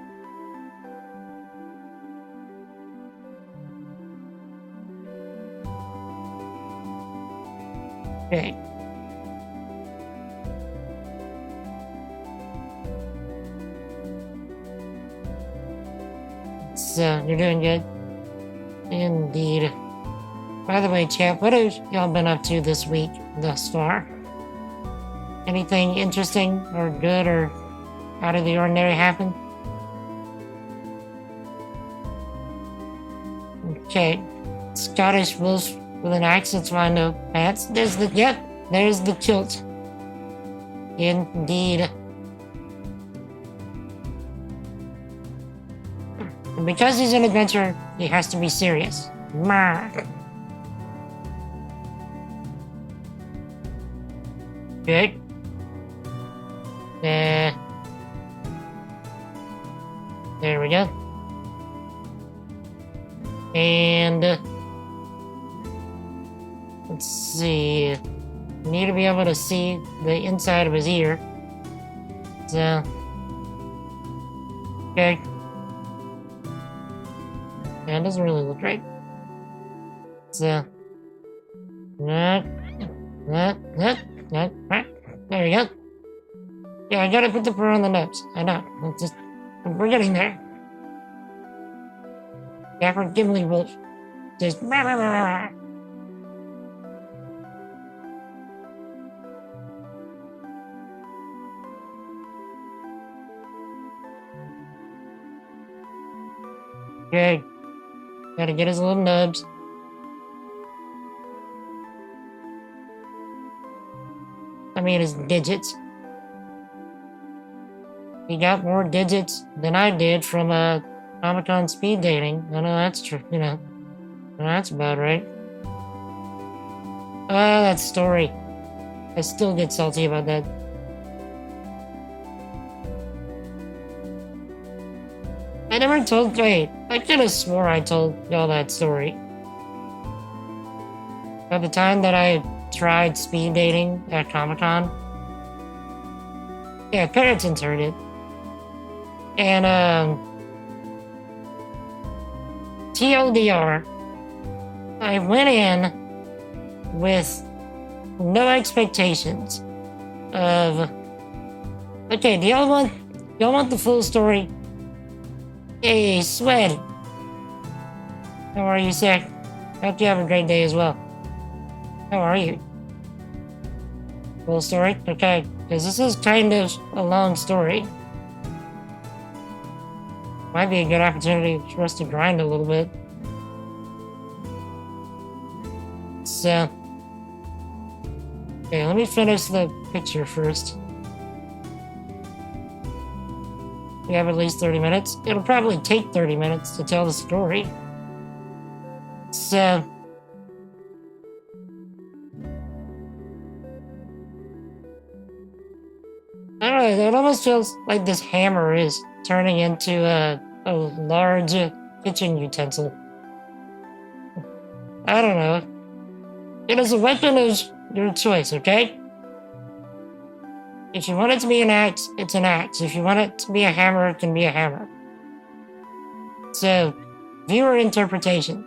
Okay. So, you're doing good? Indeed. By the way, chat, what have y'all been up to this week thus far? Anything interesting or good or out of the ordinary happen? Okay. Scottish wolf with an accent's why no pants. There's the kilt. Indeed. And because he's an adventurer, he has to be serious. Mark. Good. There we go. And let's see. We need to be able to see the inside of his ear. So, okay. That doesn't really look right. So, there we go. Yeah, I gotta put the fur on the nose. I know. We're getting there. Dapper Gimli Wolf. Just. Okay. Gotta get his little nubs. I mean, his digits. He got more digits than I did from Comic-Con speed dating. I know that's true, you know. That's about right. That story. I still get salty about that. I never told. Wait, I could have swore I told y'all that story. By the time that I tried speed dating at Comic-Con. Yeah, Perriton's heard it. And, TLDR, I went in with no expectations of, okay, do y'all want the full story? Hey, Sweat. How are you, sir? Hope you have a great day as well. How are you? Full story? Okay, because this is kind of a long story. Might be a good opportunity for us to grind a little bit. So, okay, let me finish the picture first. We have at least 30 minutes. It'll probably take 30 minutes to tell the story. So, I don't know, it almost feels like this hammer is turning into a large kitchen utensil. I don't know. It is a weapon of your choice, okay? If you want it to be an axe, it's an axe. If you want it to be a hammer, it can be a hammer. So, viewer interpretation.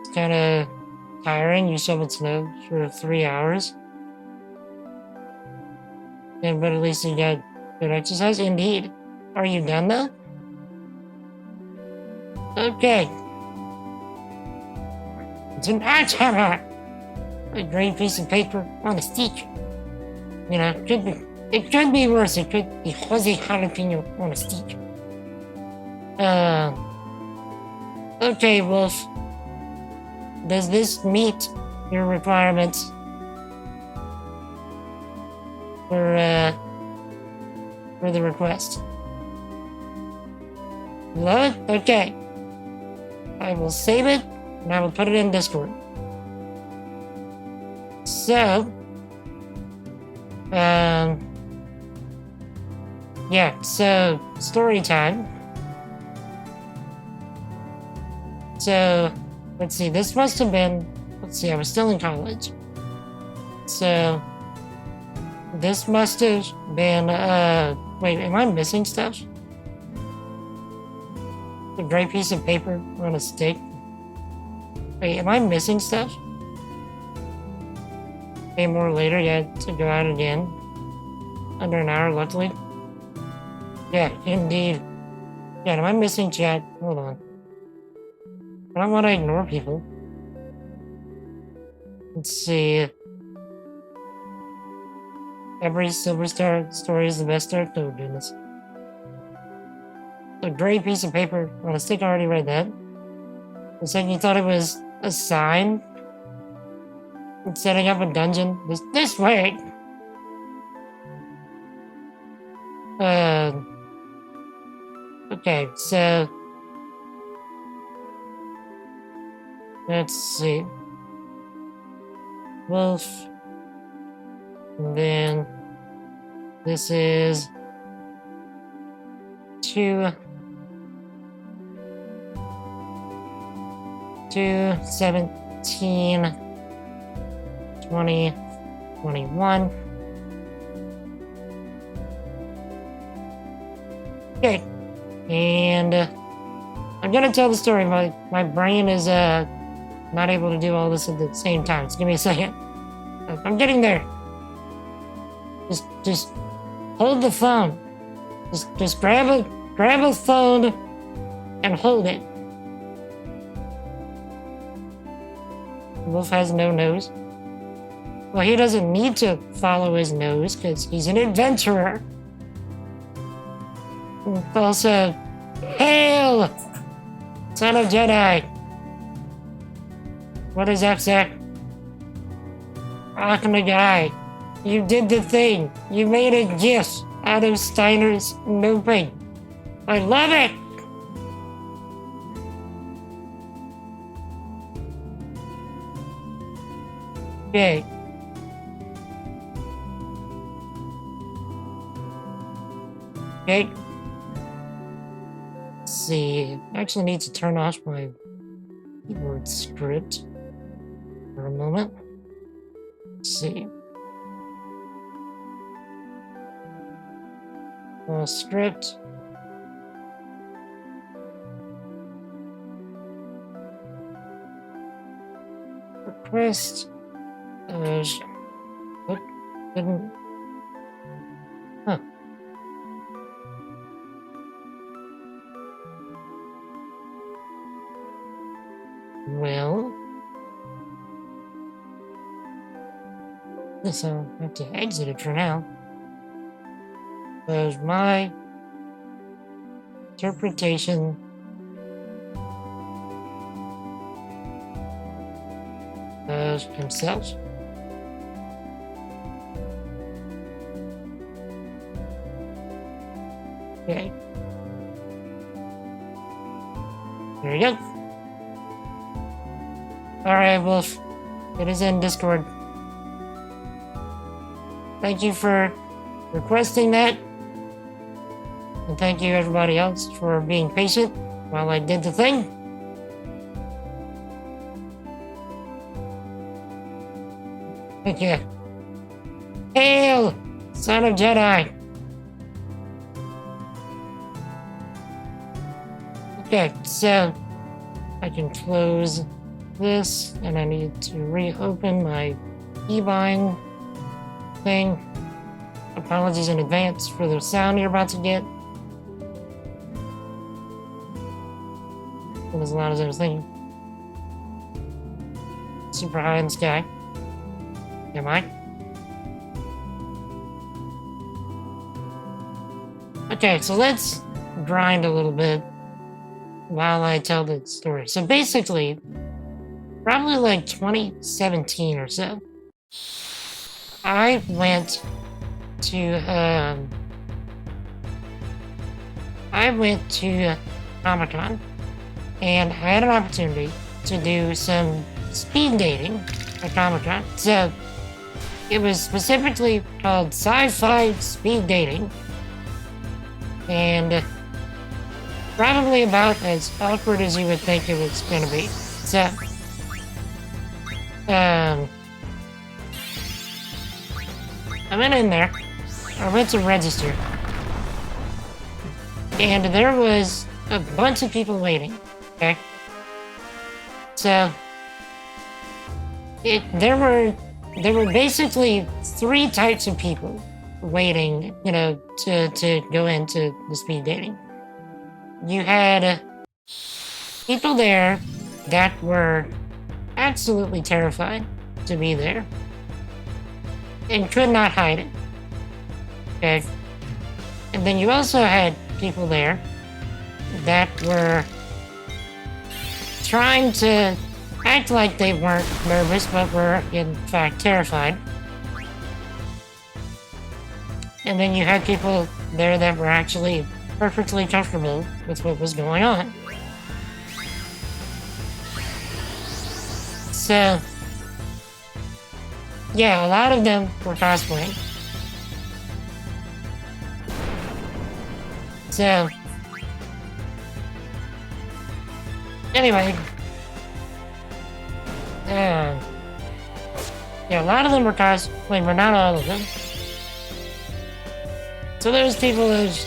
It's kind of tiring. You shove its nose for 3 hours. Yeah, but at least you got good exercise. Indeed. Are you done though? Okay. It's an axe hammer. A green piece of paper on a stick. You know, it could be worse. It could be Jose Jalapeno on a stick. Okay, Wolf. Does this meet your requirements for the request? Love it? Okay. I will save it, and I will put it in Discord. So, yeah, so, story time. So, let's see, this must have been, let's see, I was still in college. So, this must have been, wait, am I missing stuff? A gray piece of paper on a stick? Wait, am I missing stuff? Okay, more later, yeah, to go out again. Under an hour, luckily. Yeah, indeed. Yeah, am I missing chat? Hold on. I don't want to ignore people. Let's see. Every Silver Star story is the best story. Oh, goodness. A gray piece of paper on a stick, I already read that. The second you thought it was a sign. It's setting up a dungeon. This way! Okay, so... let's see. Wolf. And then... this is... 2/17 2021. Okay, and I'm gonna tell the story. My brain is not able to do all this at the same time. So give me a second. I'm getting there. Just hold the phone. Just grab a phone and hold it. Wolf has no nose. Well, he doesn't need to follow his nose because he's an adventurer. Also, hail, son of Jedi. What is up, sir? Welcome to guy. You did the thing. You made a gift out of Steiner's notebook. I love it. Okay. Okay. Let's see. I actually need to turn off my keyboard script for a moment. Let's see. Script. Request. What? Didn't. Huh. Well. Guess I'll have to exit it for now. Because my interpretation of himself. Okay. There you go. Alright, Wolf. It is in Discord. Thank you for requesting that. And thank you everybody else for being patient while I did the thing. Thank you. Hail, son of Jedi. Okay, so I can close this, and I need to reopen my e-buying thing. Apologies in advance for the sound you're about to get. It was as loud as I was thinking. Super high in the sky. Am I? Okay, so let's grind a little bit while I tell the story. So basically, probably like 2017 or so, I went to Comic-Con and I had an opportunity to do some speed dating at Comic-Con. So it was specifically called sci-fi speed dating, and probably about as awkward as you would think it was going to be. So, I went in there. I went to register, and there was a bunch of people waiting. Okay, so there were basically three types of people waiting, to go into the speed dating. You had people there that were absolutely terrified to be there and could not hide it. Okay. And then you also had people there that were trying to act like they weren't nervous but were in fact terrified. And then you had people there that were actually perfectly comfortable with what was going on. So, yeah, a lot of them were cosplaying. So, anyway, yeah, a lot of them were cosplaying, but not all of them. So there's people who's,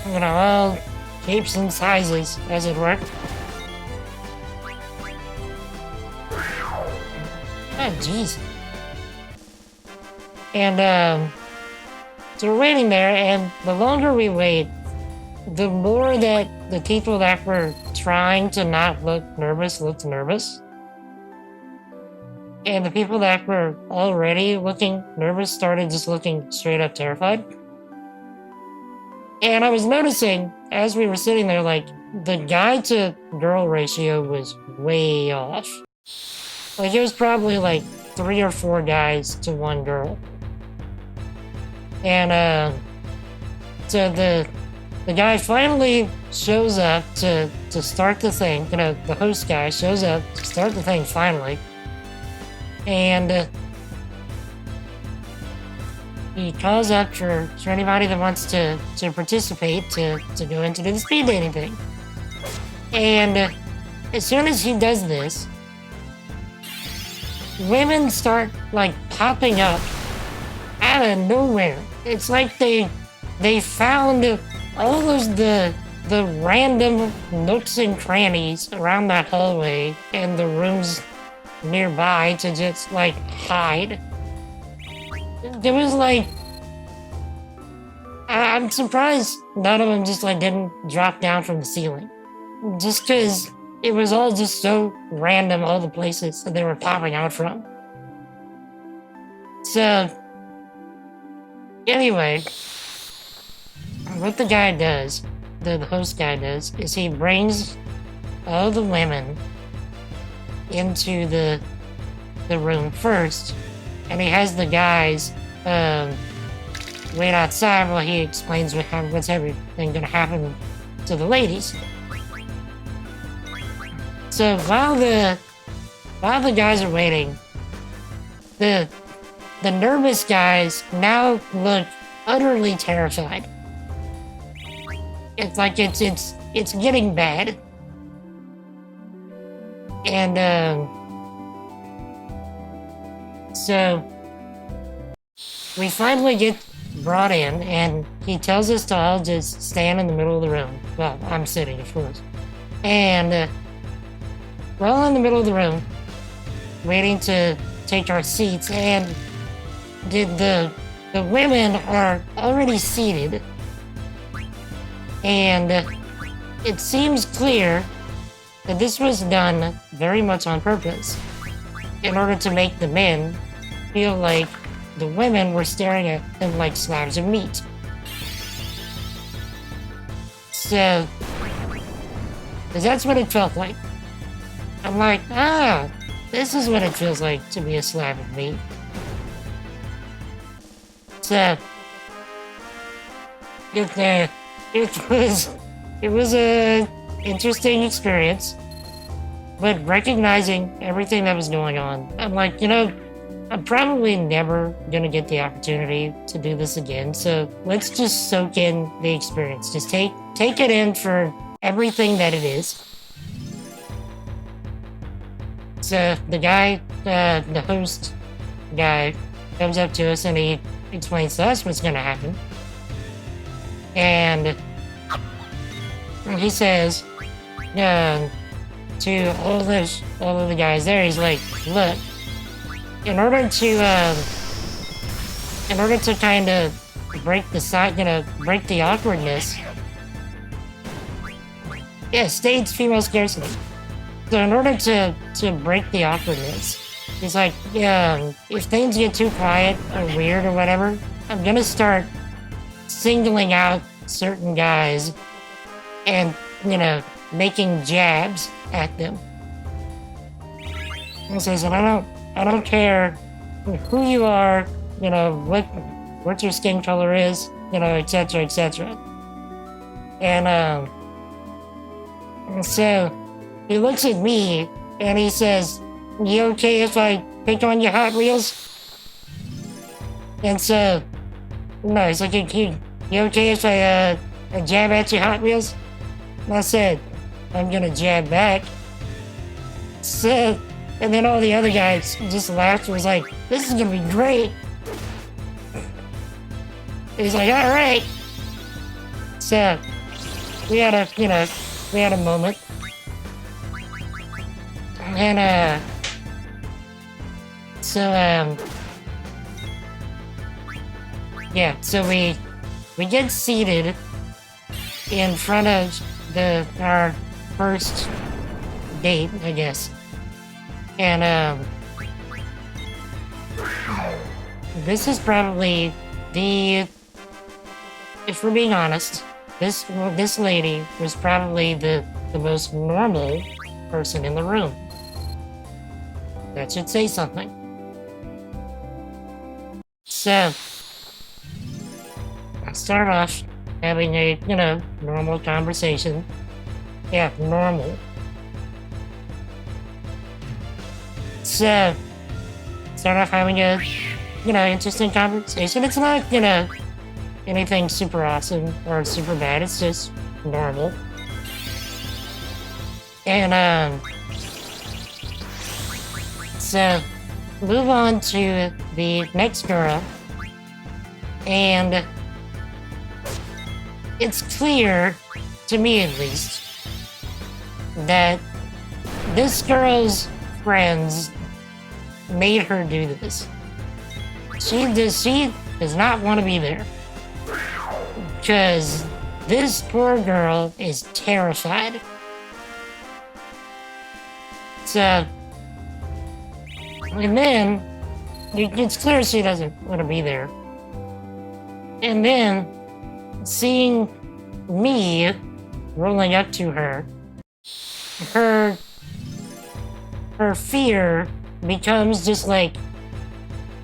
all shapes and sizes, as it were. Oh, jeez. And, so we're waiting there, and the longer we wait, the more that the people that were trying to not look nervous looked nervous. And the people that were already looking nervous started just looking straight up terrified. And I was noticing, as we were sitting there, like, the guy to girl ratio was way off. Like, it was probably like 3 or 4 guys to 1 girl. And, so the guy finally shows up to start the thing. The host guy shows up to start the thing finally. And he calls up for anybody that wants to participate to go into the speed dating thing. And as soon as he does this, women start, like, popping up out of nowhere. It's like they found all of the random nooks and crannies around that hallway and the rooms nearby to just, like, hide. There was, like, I'm surprised none of them just, like, didn't drop down from the ceiling. Just because it was all just so random, all the places that they were popping out from. So, anyway, what the guy does, the host guy does, is he brings all the women into the room first, and he has the guys wait outside while he explains what's everything gonna happen to the ladies. So while the guys are waiting, the nervous guys now look utterly terrified. It's like it's getting bad. And so we finally get brought in, and he tells us to all just stand in the middle of the room. Well, I'm sitting, of course. And we're all in the middle of the room, waiting to take our seats, and the women are already seated. And it seems clear that this was done very much on purpose, in order to make the men feel like the women were staring at them like slabs of meat. So, because that's what it felt like. I'm like, this is what it feels like to be a slab of meat. So, it was a interesting experience, but recognizing everything that was going on, I'm like, I'm probably never gonna get the opportunity to do this again. So let's just soak in the experience. Just take it in for everything that it is. So the guy, the host guy, comes up to us and he explains to us what's gonna happen. And he says, to all of the guys there, he's like, look, in order to kind of break the awkwardness. Yeah, staged female scarcity. So in order to break the awkwardness, he's like, if things get too quiet or weird or whatever, I'm gonna start singling out certain guys and, making jabs at them. He says, and I don't care who you are, what your skin color is, etc., etc. And so he looks at me and he says, you okay if I pick on your Hot Wheels? And so, no, he's like, you okay if I jab at your Hot Wheels? And I said, I'm gonna jab back. So, and then all the other guys just laughed and was like, this is gonna be great. He's like, all right. So, we had a moment. And, so we get seated in front of our first date, I guess. And, this is probably if we're being honest, this lady was probably the most normal person in the room. That should say something. So, I start off having a, normal conversation. Yeah, normal. So, start off having a, interesting conversation. It's not, anything super awesome or super bad. It's just normal. And, so, move on to the next girl. And it's clear, to me at least, that this girl's friends made her do this. She does not want to be there. Because this poor girl is terrified. So, and then, it's clear she doesn't want to be there. And then, seeing me rolling up to her, her fear becomes just like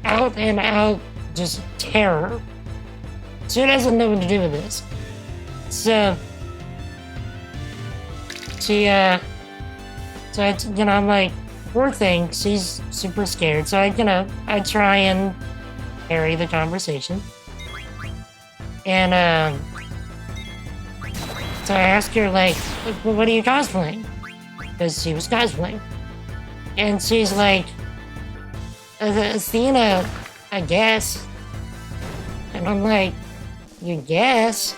out and out just terror. She doesn't know what to do with this. So I'm like, poor thing, she's super scared. So I try and carry the conversation. And so I ask her, like, well, what are you cosplaying? Because she was cosplaying. And she's like, Athena, I guess. And I'm like, you guess?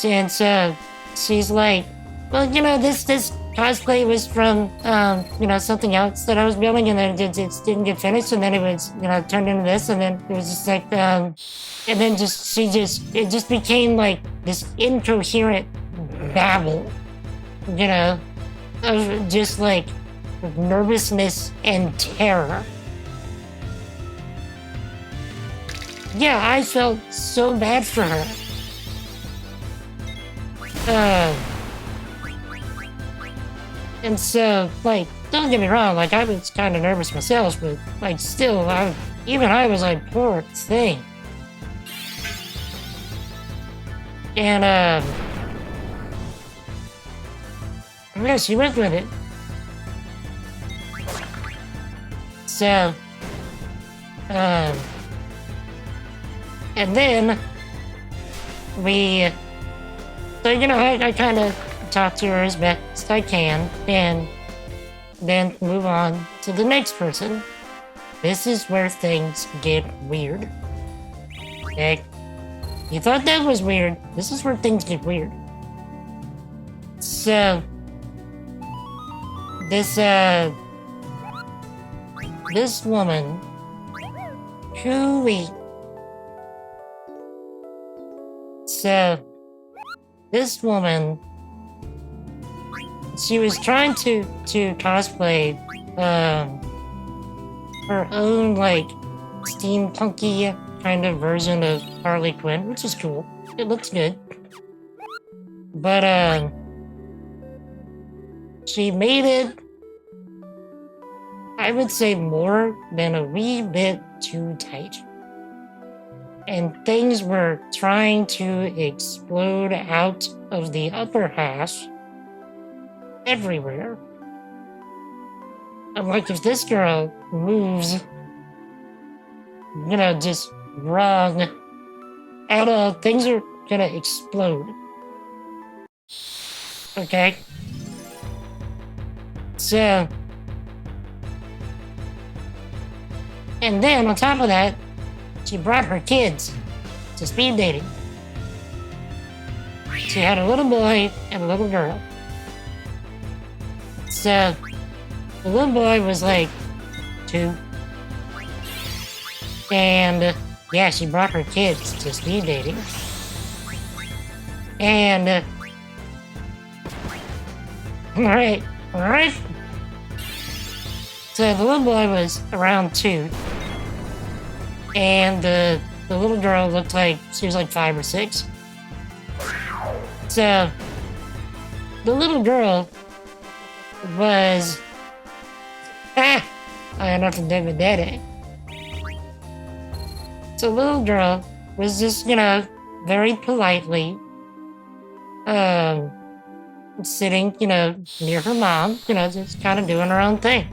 And so she's like, well, this cosplay was from, something else that I was building, and then it didn't get finished, and then it was, turned into this, and then it was just like, and then it just became like this incoherent babble, of just like nervousness and terror. Yeah, I felt so bad for her. And so, like, don't get me wrong, like, I was kind of nervous myself, but, like, still, I was like, poor thing. And, Yeah, she went with it. So, and then I kind of talk to her as best I can, and then move on to the next person. This is where things get weird. Okay? You thought that was weird. This is where things get weird. So, this woman, Hooey. So, this woman, she was trying to cosplay, her own, like, steampunky kind of version of Harley Quinn, which is cool. It looks good. But, she made it, I would say, more than a wee bit too tight. And things were trying to explode out of the upper half everywhere. I'm like, if this girl moves, just wrong at all, things are gonna explode. Okay? So, and then on top of that, she brought her kids to speed dating. She had a little boy and a little girl. So, the little boy was like 2. And, yeah, she brought her kids to speed dating. And, alright. So the little boy was around 2. And the little girl looked like she was like 5 or 6. So the little girl was I had nothing to do with daddy. So the little girl was just, very politely sitting, near her mom, just kind of doing her own thing.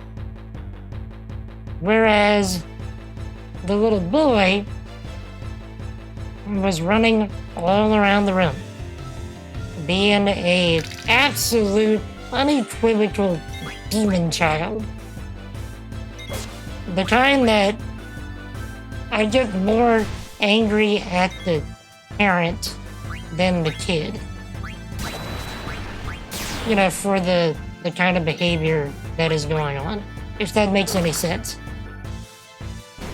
Whereas the little boy was running all around the room, being a absolute, unequivocal demon child. The kind that I get more angry at the parent than the kid. For the kind of behavior that is going on, if that makes any sense.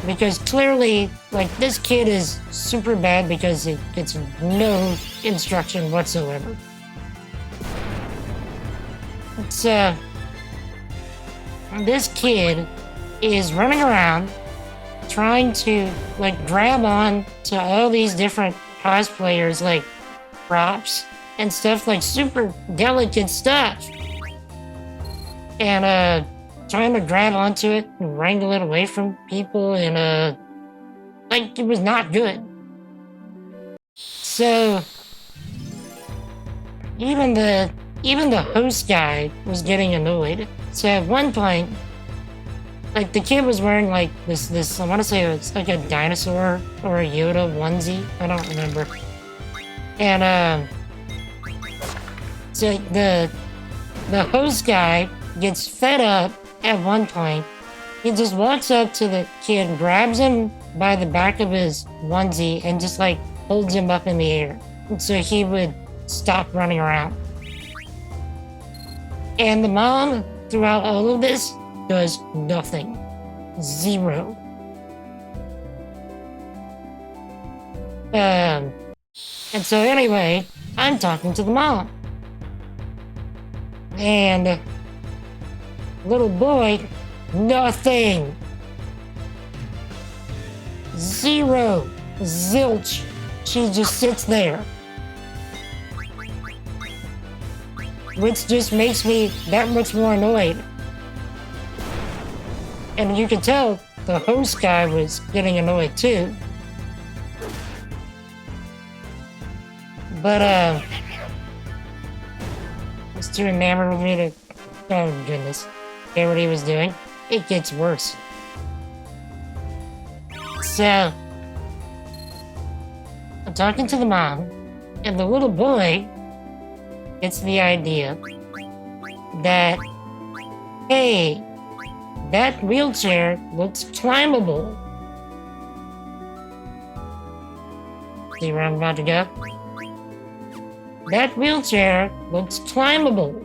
Because clearly, this kid is super bad because it gets no instruction whatsoever. So, this kid is running around trying to, grab on to all these different cosplayers, props and stuff, super delicate stuff. And, trying to grab onto it and wrangle it away from people, and it was not good. So even the host guy was getting annoyed. So at one point, the kid was wearing this I want to say it's like a dinosaur or a Yoda onesie, I don't remember. And so the host guy gets fed up. At one point, he just walks up to the kid, grabs him by the back of his onesie, and just holds him up in the air so he would stop running around. And the mom, throughout all of this, does nothing. 0. And so anyway, I'm talking to the mom. And little boy, nothing. 0. Zilch. She just sits there. Which just makes me that much more annoyed. And you can tell the host guy was getting annoyed too. But was too enamored with me to... Oh, goodness. Hear what he was doing? It gets worse. So, I'm talking to the mom, and the little boy gets the idea that, hey, that wheelchair looks climbable. See where I'm about to go? That wheelchair looks climbable.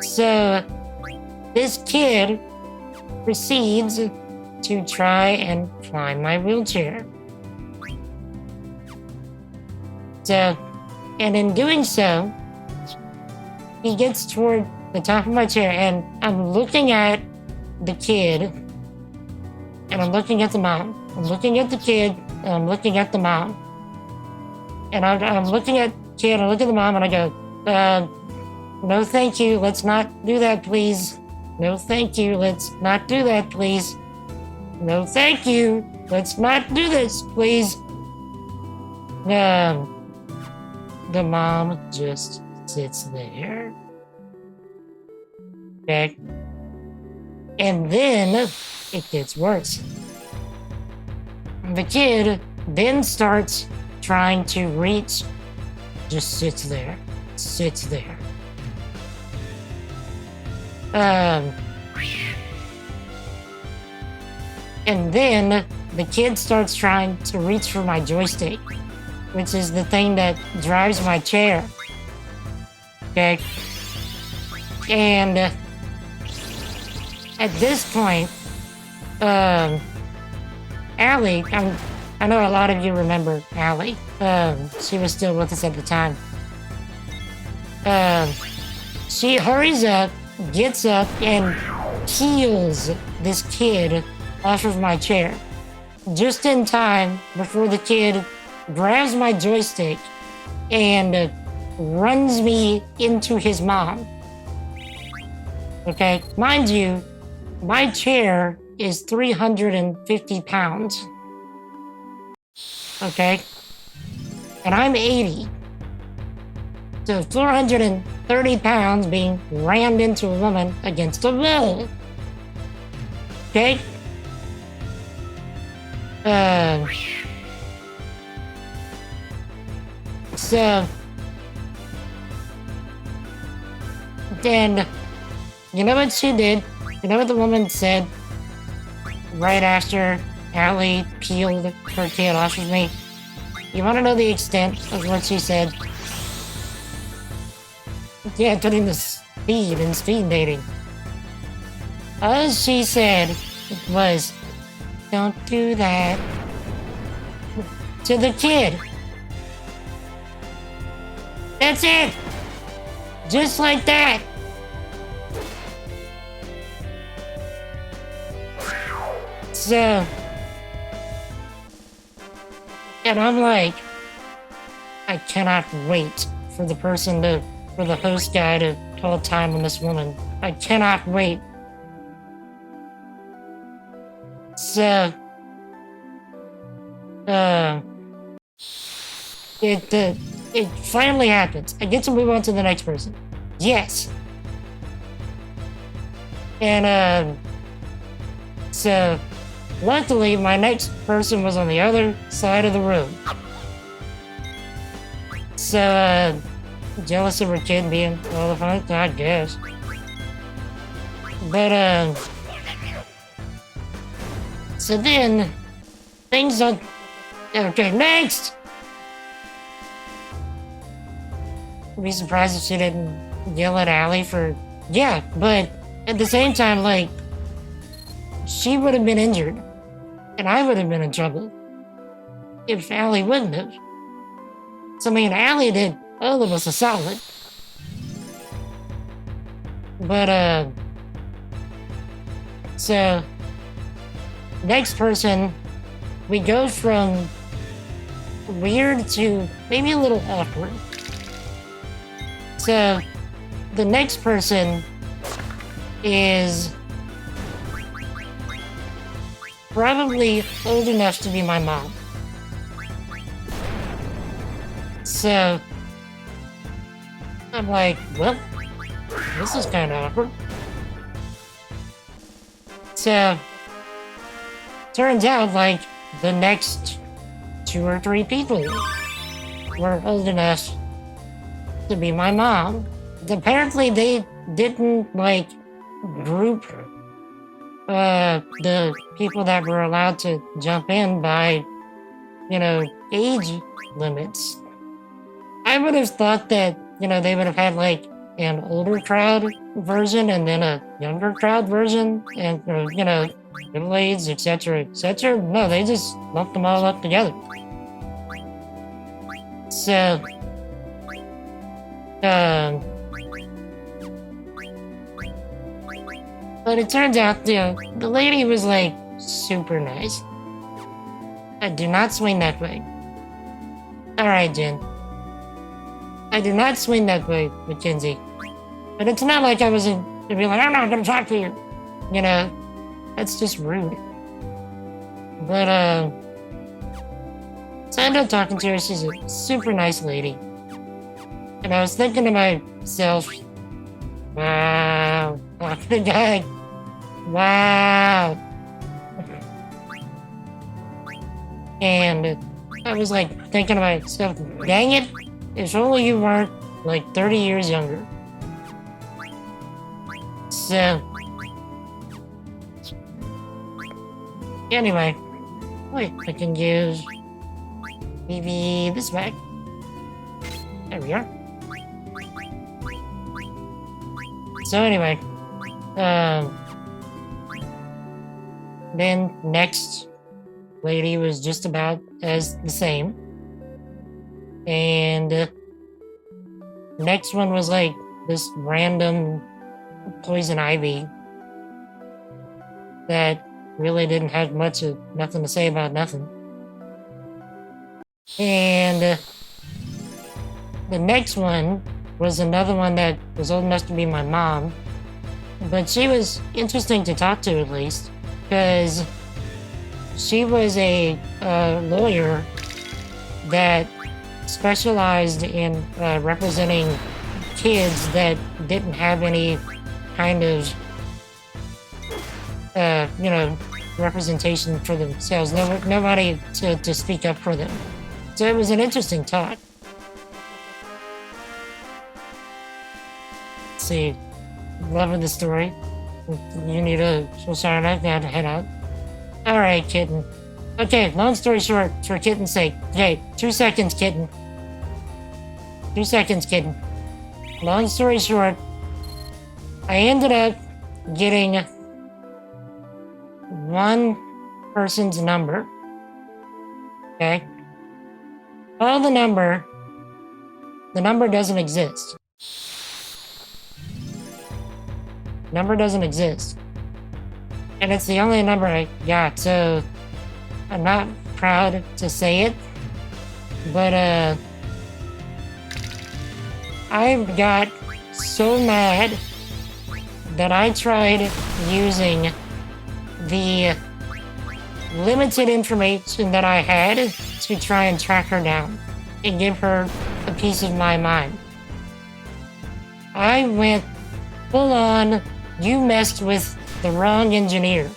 So, this kid proceeds to try and climb my wheelchair. So, and in doing so, he gets toward the top of my chair, and I'm looking at the kid, and I'm looking at the mom. I'm looking at the kid, and I'm looking at the mom. And I'm looking at the kid, I look at the mom, and I go, no thank you, let's not do that, please. No thank you, let's not do that, please. No thank you, let's not do this, please. The mom just sits there. Okay. And then it gets worse. The kid then starts trying to reach, just sits there. And then the kid starts trying to reach for my joystick, which is the thing that drives my chair. Okay? And at this point, Allie, I know a lot of you remember Allie. She was still with us at the time. She hurries up, gets up, and peels this kid off of my chair. Just in time before the kid grabs my joystick and runs me into his mom. Okay, mind you, my chair is 350 pounds. Okay? And I'm 80. So 430 pounds being rammed into a woman against a wall. Okay? So, then, you know what she did? You know what the woman said right after Allie peeled her kid off of me? You want to know the extent of what she said? Yeah, putting the speed in speed dating. All she said was, "Don't do that," to the kid. That's it! Just like that! So, and I'm like, I cannot wait for the host guy to call time on this woman. I cannot wait. So, it finally happens. I get to move on to the next person. Yes. And, so, luckily, my next person was on the other side of the room. So, jealous of her kid being all the fun, I guess. But, so then, things are... Okay, next! I'd be surprised if she didn't yell at Allie for... Yeah, but at the same time, like, she would have been injured, and I would have been in trouble if Allie wouldn't have. So, I mean, Allie did all of us a solid. But, so, next person, we go from weird to maybe a little awkward. So, the next person is probably old enough to be my mom. So, I'm like, well, this is kind of awkward. So, turns out, like, the next 2 or 3 people were old enough to be my mom. Apparently, they didn't, like, group the people that were allowed to jump in by, age limits. I would have thought that, they would have had, like, an older crowd version and then a younger crowd version and, middle age, etc., etc. No, they just lumped them all up together. So, but it turns out, the lady was, like, super nice. I do not swing that way. Alright, Jen. I do not swing that way, Mackenzie. But it's not like I was to be like, I'm not gonna talk to you. That's just rude. But, so I ended up talking to her. She's a super nice lady. And I was thinking to myself, wow, talking to guy. Wow. And I was like thinking to myself, dang it, if only you weren't like 30 years younger. So, anyway, wait, I can use maybe this bag. There we are. So anyway, then next lady was just about as the same. And next one was like this random poison ivy that really didn't have nothing to say about nothing. And the next one was another one that was old enough to be my mom. But she was interesting to talk to, at least, because she was a lawyer that specialized in representing kids that didn't have any kind of, representation for themselves. Nobody to speak up for them. So it was an interesting talk. Let's see, loving the story. You need a sorry, I've got to head out. All right, kitten. Okay, long story short, for kitten's sake. Okay, 2 seconds, kitten. 2 seconds, kitten. Long story short, I ended up getting one person's number. Okay? Call the number doesn't exist. Number doesn't exist. And it's the only number I got, so I'm not proud to say it, but I got so mad that I tried using the limited information that I had to try and track her down and give her a piece of my mind. I went full on, you messed with the wrong engineer.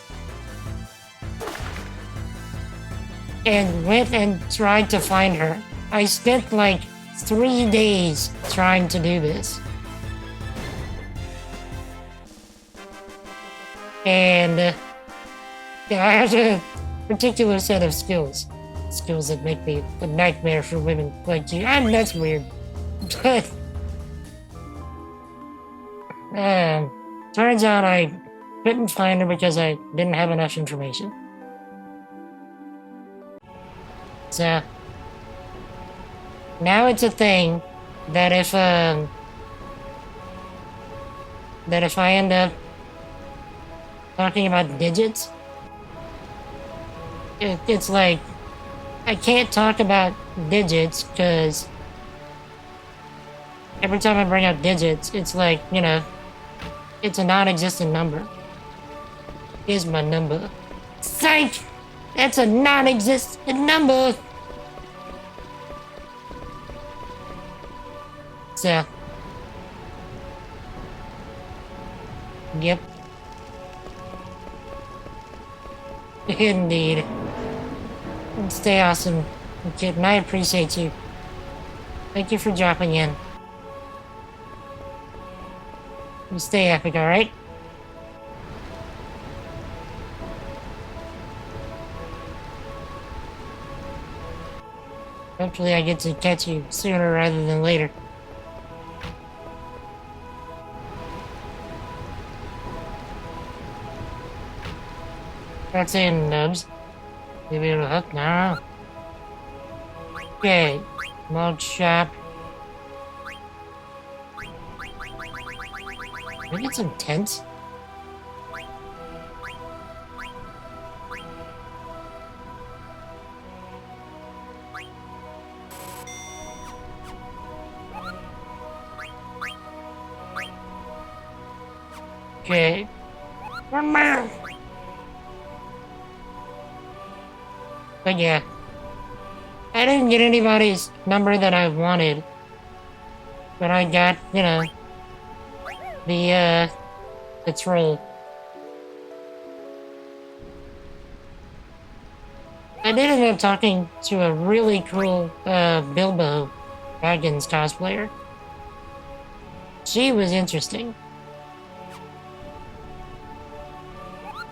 And went and tried to find her. I spent like 3 days trying to do this. And I have a particular set of skills. Skills that make me a nightmare for women like you. That's weird. But turns out I couldn't find her because I didn't have enough information. So now it's a thing that if I end up talking about digits, it's like I can't talk about digits because every time I bring up digits, it's like, it's a non-existent number. Here's my number. Psych! That's a non-existent number! So, Yep. Indeed. Stay awesome, kid, and I appreciate you. Thank you for dropping in. You stay epic, alright? Hopefully I get to catch you sooner rather than later. That's in, Nubs. Maybe it'll hook now. Okay. Malt shop. Can I get some tents? Okay. But yeah. I didn't get anybody's number that I wanted. But I got, you know, the troll. I did end up talking to a really cool, Bilbo Baggins cosplayer. She was interesting.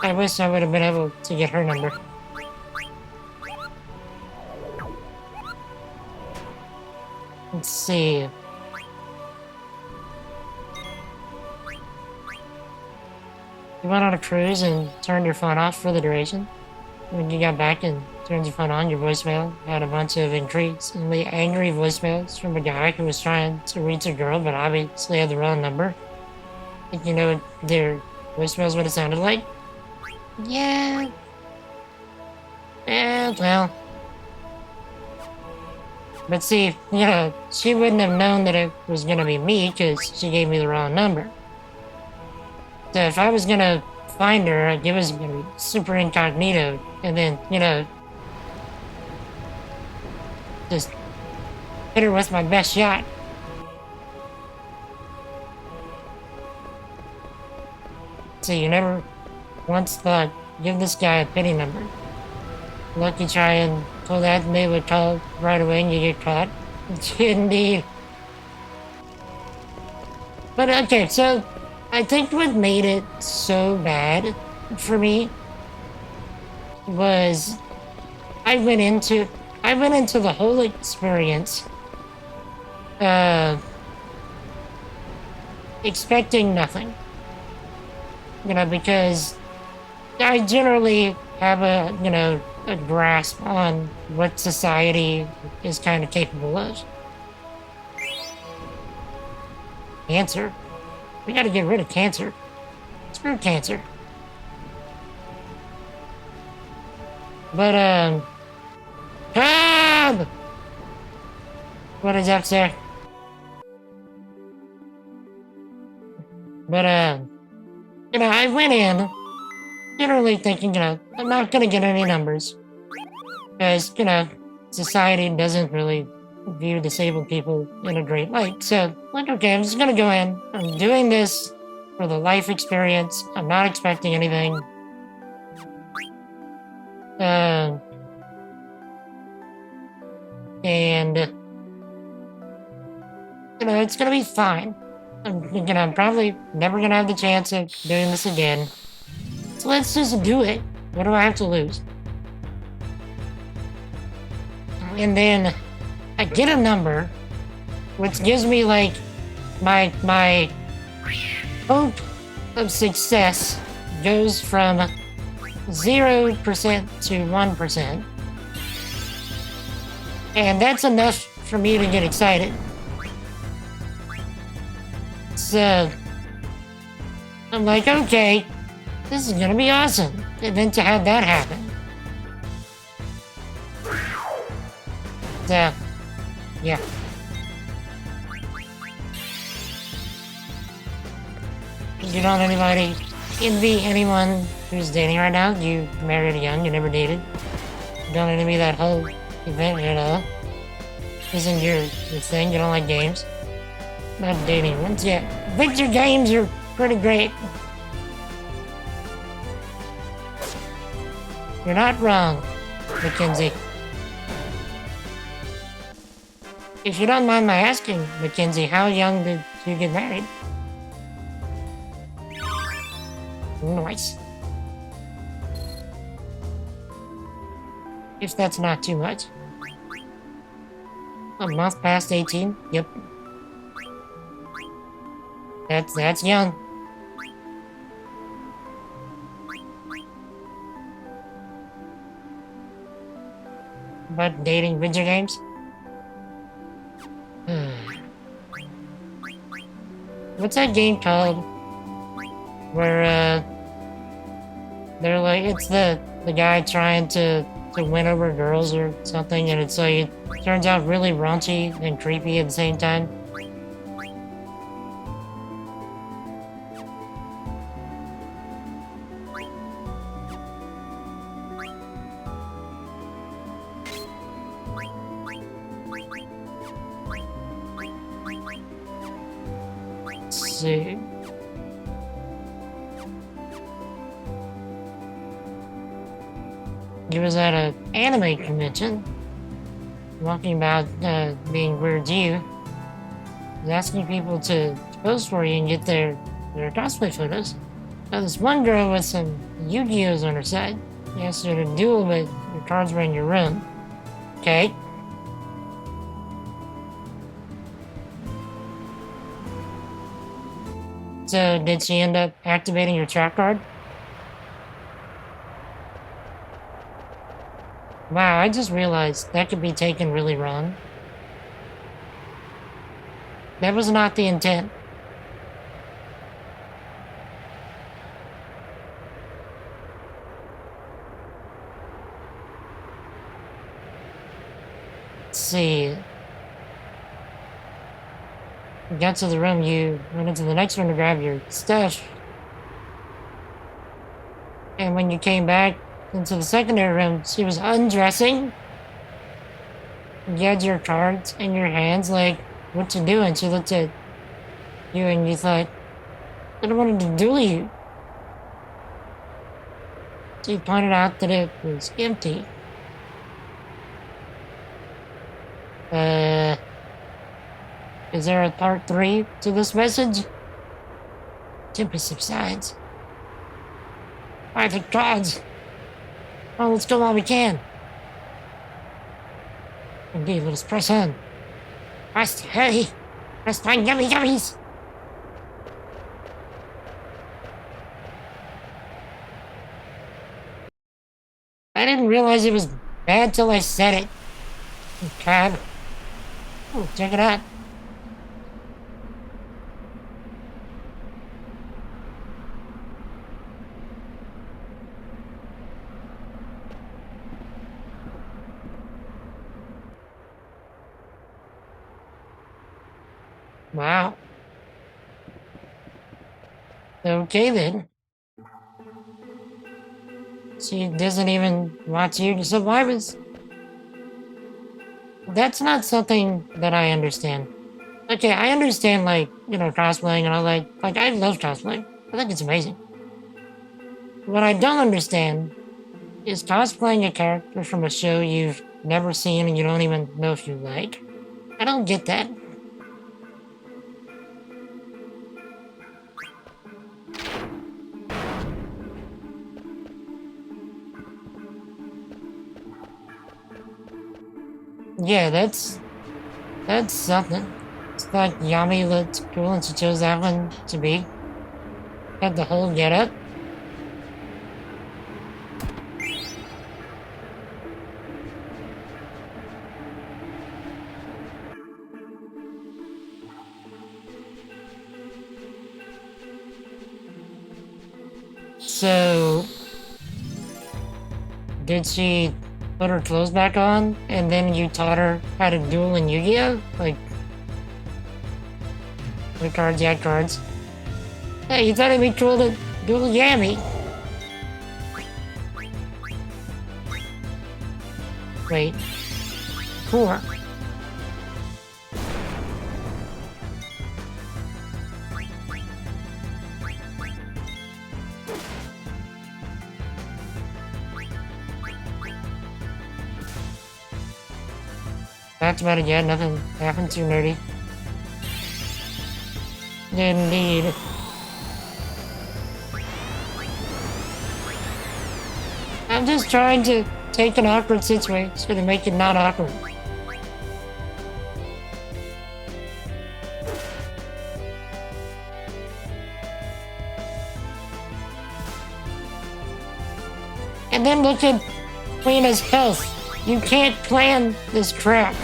I wish I would have been able to get her number. Let's see. You went on a cruise and turned your phone off for the duration? When you got back and turned your phone on, your voicemail had a bunch of increasingly angry voicemails from a guy who was trying to reach a girl but obviously had the wrong number. Think you know what their voicemails would have sounded like? Yeah. Yeah, well. But see, you know, she wouldn't have known that it was gonna be me because she gave me the wrong number. So if I was gonna find her, it was gonna be super incognito, and then, you know, just hit her with my best shot. So you never once thought, give this guy a pity number. Look, you try and pull that, and they would call right away, and you get caught. Indeed. But okay, so I think what made it so bad for me was I went into the whole experience expecting nothing. You know, because I generally have a grasp on what society is kind of capable of. Cancer. We gotta get rid of cancer. Screw cancer. But, Cobb! What is up, sir? But, you know, I went in generally thinking, you know, I'm not gonna get any numbers. Because, you know, society doesn't really view disabled people in a great light. So, like, okay, I'm just gonna go in. I'm doing this for the life experience. I'm not expecting anything. And, you know, it's gonna be fine. I'm probably never gonna have the chance of doing this again. So let's just do it. What do I have to lose? And then I get a number, which gives me like my hope of success goes from 0% to 1%. And that's enough for me to get excited. So I'm like, okay, this is gonna be awesome. And then to have that happen. So, yeah. You don't anybody envy anyone who's dating right now? You married young, you never dated. You don't envy that whole event at all. Isn't your thing? You don't like games? Not dating ones yet. Victor games are pretty great. You're not wrong, Mackenzie. If you don't mind my asking, Mackenzie, how young did you get married? Nice. If that's not too much. A month past 18? Yep. That's young. But dating video games? What's that game called? Where, they're like, it's the guy trying to win over girls or something, and it's like, it turns out really raunchy and creepy at the same time. Let's see. He was at an anime convention, talking about being weird to you. He was asking people to pose for you and get their cosplay photos. Now, this one girl with some Yu-Gi-Ohs on her side. He asked her to duel, but your cards were in your room. Okay. So, did she end up activating your trap card? Wow, I just realized that could be taken really wrong. That was not the intent. Let's see. You got to the room, you went into the next room to grab your stuff. And when you came back into the secondary room, she was undressing. You had your cards in your hands, like, what you doing? She looked at you and you thought, I don't want to duel you. She pointed out that it was empty. Is there a part 3 to this message? Tempest subsides. Alright, the cards. Oh, let's go while we can. Indeed, let us press on. Fast, hurry! Let's find yummy yummies! I didn't realize it was bad till I said it. God. Oh, check it out. Wow. Okay then. She doesn't even want you to survive us. That's not something that I understand. Okay, I understand, like, cosplaying and all that. Like, I love cosplaying. I think it's amazing. What I don't understand is cosplaying a character from a show you've never seen and you don't even know if you like. I don't get that. Yeah, that's something. It's like Yami looked cool and she chose that one to be. Had the whole getup. So, did she put her clothes back on, and then you taught her how to duel in Yu-Gi-Oh? Like, the cards, yeah, cards. Hey, you thought it'd be cool to duel Yami? Wait. 4. That's about it yet. Nothing happened too nerdy. Indeed. I'm just trying to take an awkward situation and make it not awkward. And then look at Lena's health. You can't plan this crap.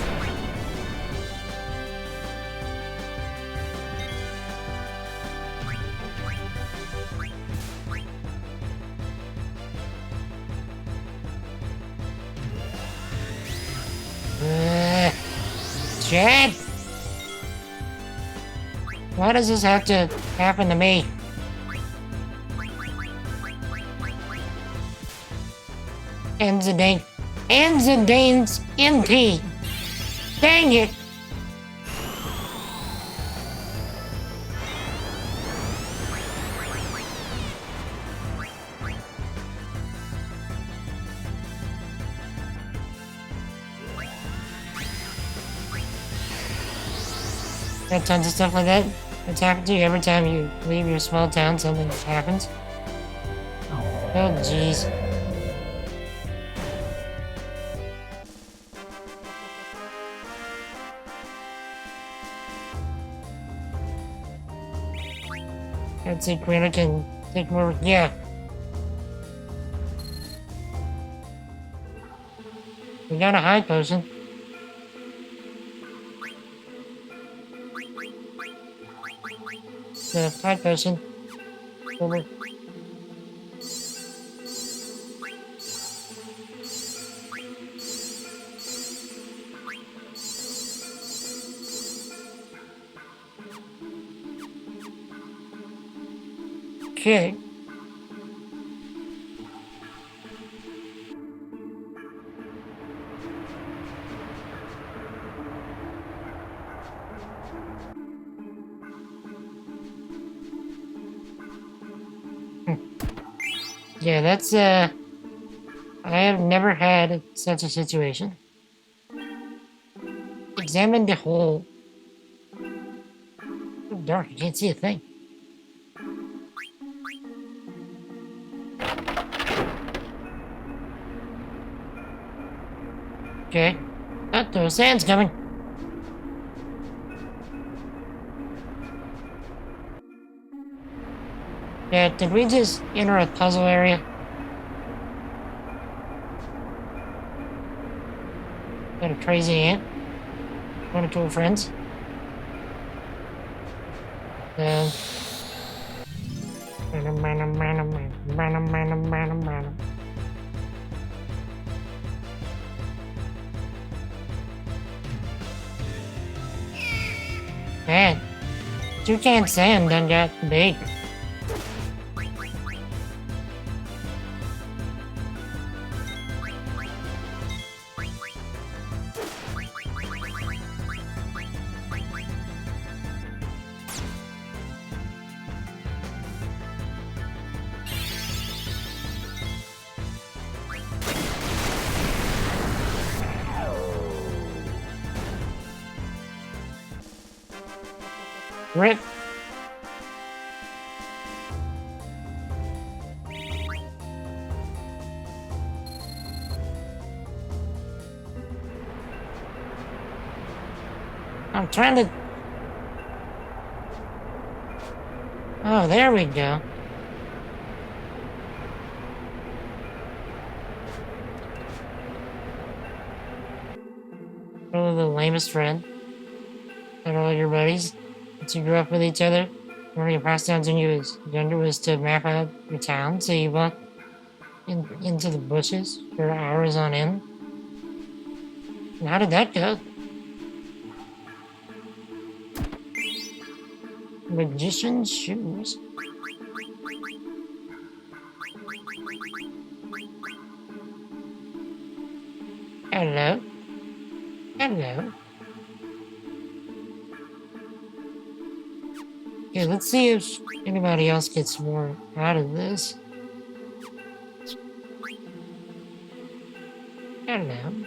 Chad? Why does this have to happen to me? Enzidane's NP. Dang it! Got tons of stuff like that. It's happened to you every time you leave your small town, something happens. Oh, jeez. I'd say Greta can take more. Yeah. We got a high potion. The high potion. Over. Okay. Yeah, that's, I have never had such a situation. Examine the hole. So dark, I can't see a thing. Okay. Oh, there's sand's coming. Yeah, did we just enter a puzzle area? Got a crazy ant. One or two friends. Man, toucan sand done got big. Rip. I'm trying to... Oh, there we go. Probably the lamest friend. And all your buddies. That you grew up with each other. One of your pastimes when you was younger was to map out your town, so you walked into the bushes for hours on end. And how did that go? Magician's shoes. Hello. Hello. Okay, let's see if anybody else gets more out of this. Hello.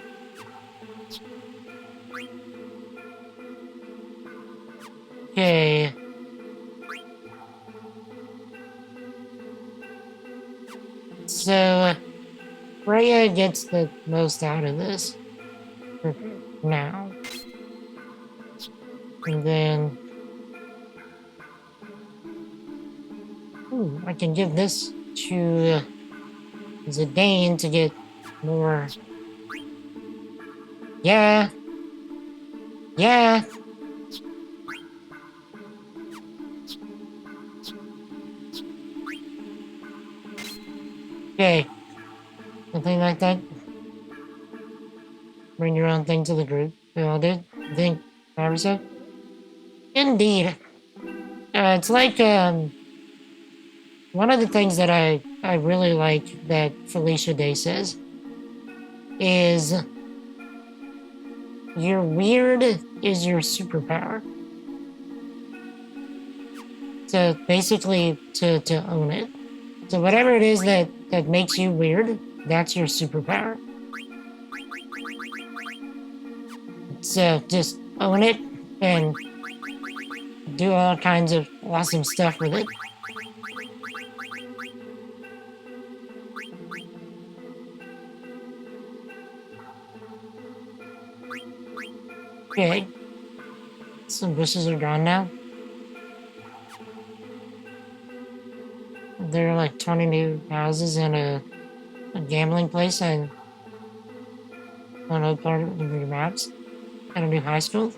Okay. So, Freya gets the most out of this for now. And then... Ooh, I can give this to Zidane to get more... Yeah. Yeah. Okay. Something like that. Bring your own thing to the group. We all did. I think. So. Indeed. It's like, one of the things that I really like that Felicia Day says is your weird is your superpower. So basically to own it. So whatever it is that makes you weird, that's your superpower. So just own it and do all kinds of awesome stuff with it. Okay. Some bushes are gone now. There are like 20 new houses and a gambling place and another part of your maps and a new high school.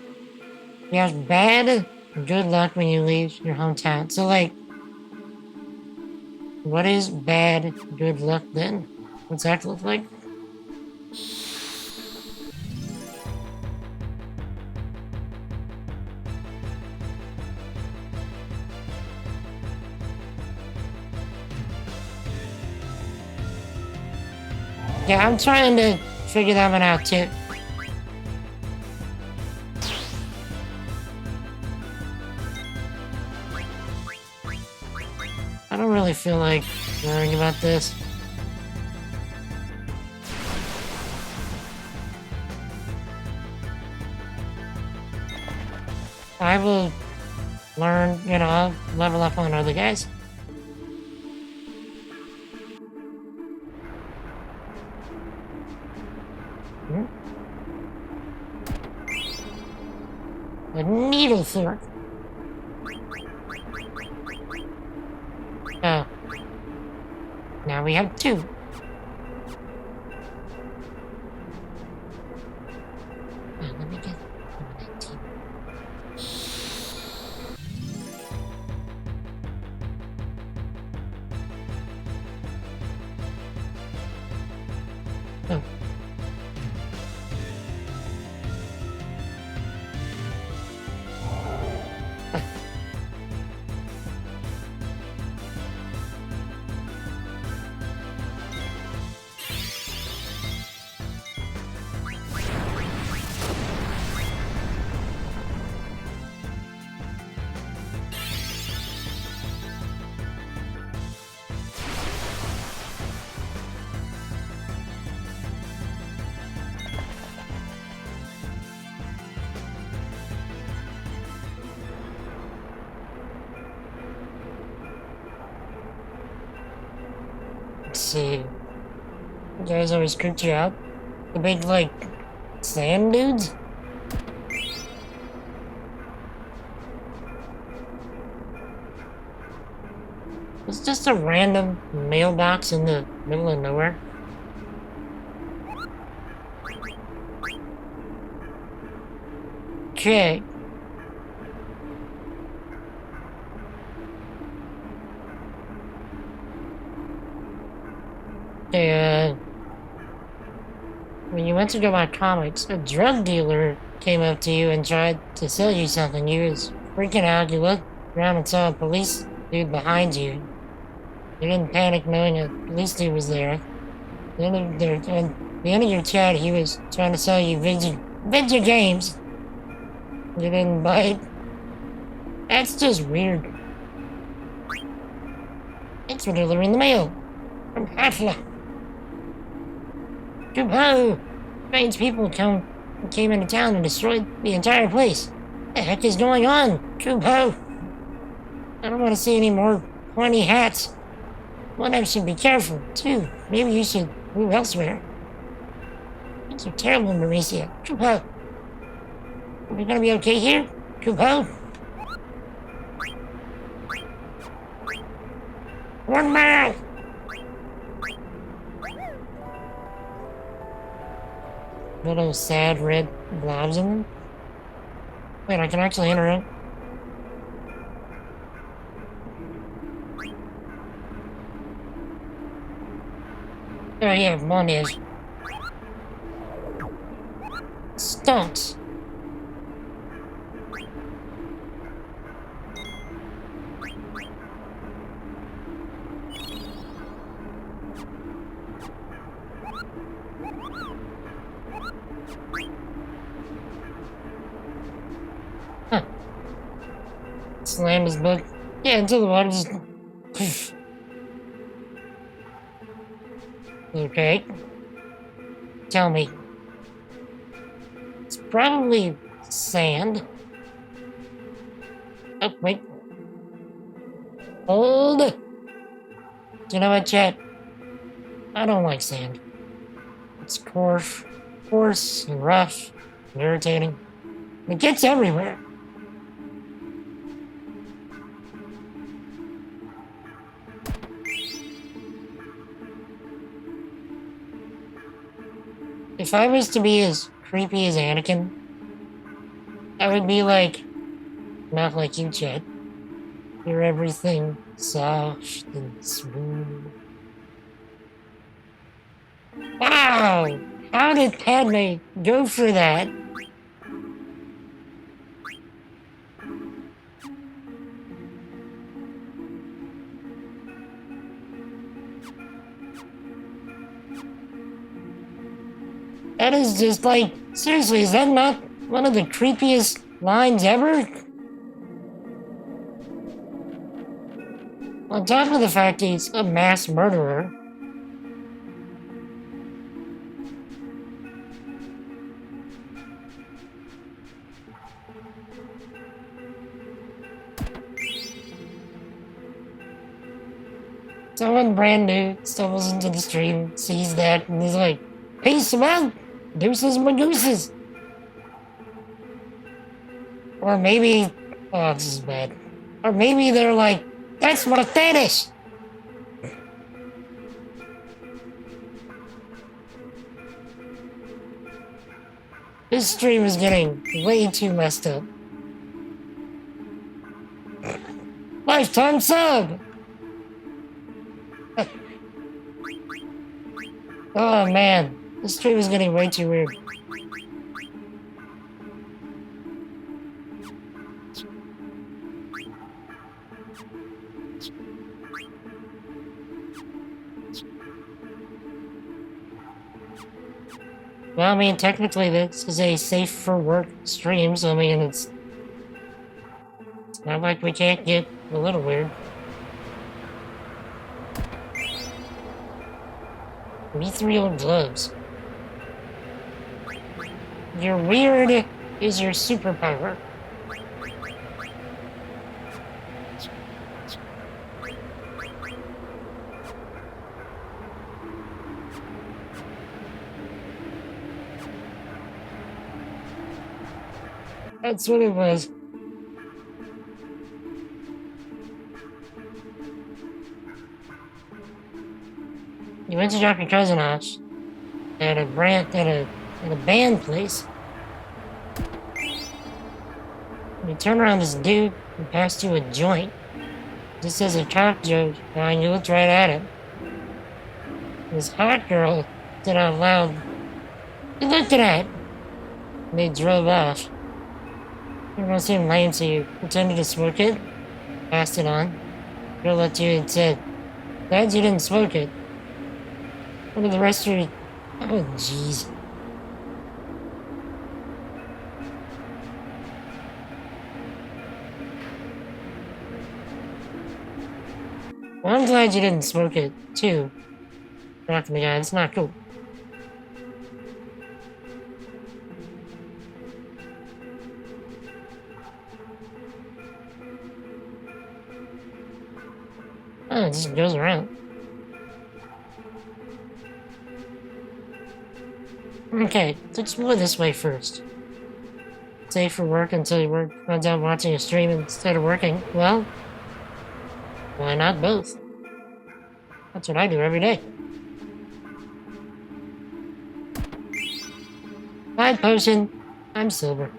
You have bad good luck when you leave your hometown. So like, what is bad good luck then? What's that look like? Yeah, I'm trying to figure that one out too. I don't really feel like worrying about this. I will learn, I'll level up on other guys. A needle fork. Oh. Now we have two. Oh, let me get number 19. Oh. Let's see. You guys always creeped you out? The big, like, sand dudes? It's just a random mailbox in the middle of nowhere. Okay. When you went to go buy comics, a drug dealer came up to you and tried to sell you something. You was freaking out. You looked around and saw a police dude behind you. You didn't panic knowing a police dude was there. At the end of your chat, he was trying to sell you video games. You didn't buy it. That's just weird. Thanks for delivering the mail. From Hatla. Jumbo! Strange people came into town and destroyed the entire place. the heck is going on, Kubo? I don't want to see any more pointy hats. One of you should be careful, too. Maybe you should move elsewhere. Things are terrible, Mauricia. Kubo. Are we gonna be okay here? Kubo? One mile! Little sad red blobs in them? Wait, I can actually interact. Oh yeah, one is. Stunts. Huh. Slam his book. Yeah, until the water just... Poof. Okay. Tell me. It's probably sand. Oh, wait. Hold! You know what, chat? I don't like sand. It's coarse and rough and irritating. It gets everywhere. If I was to be as creepy as Anakin, I would be like, not like you, Chet. You're everything soft and smooth. Wow! How did Padme go for that? That is just like, seriously, is that not one of the creepiest lines ever? On top of the fact he's a mass murderer. Someone brand new stumbles into the stream, sees that, and he's like, peace out! Deuces magooses! Or maybe... Oh, this is bad. Or maybe they're like, that's what a fetish! This stream is getting way too messed up. Lifetime sub! Oh man, this stream is getting way too weird. Well, I mean, technically this is a safe for work stream, so I mean, it's not like we can't get a little weird. Mithril gloves. Your weird is your superpower. That's what it was. You went to drop your cousin off at a band place. You turn around this dude and passed you a joint. Just as a cock joke, and you looked right at him. This hot girl said out loud, "You looked at that!" And they drove off. Everyone seemed lame, so you pretended to smoke it, passed it on. Girl looked at you and said, "Glad you didn't smoke it." What did the rest of you... Oh, jeez. Well, I'm glad you didn't smoke it, too. Talking to the guy, it's not cool. Oh, it just goes around. Okay, let's explore this way first. Stay for work until you runs out watching a stream instead of working. Well, why not both? That's what I do every day. 5 potion. I'm silver.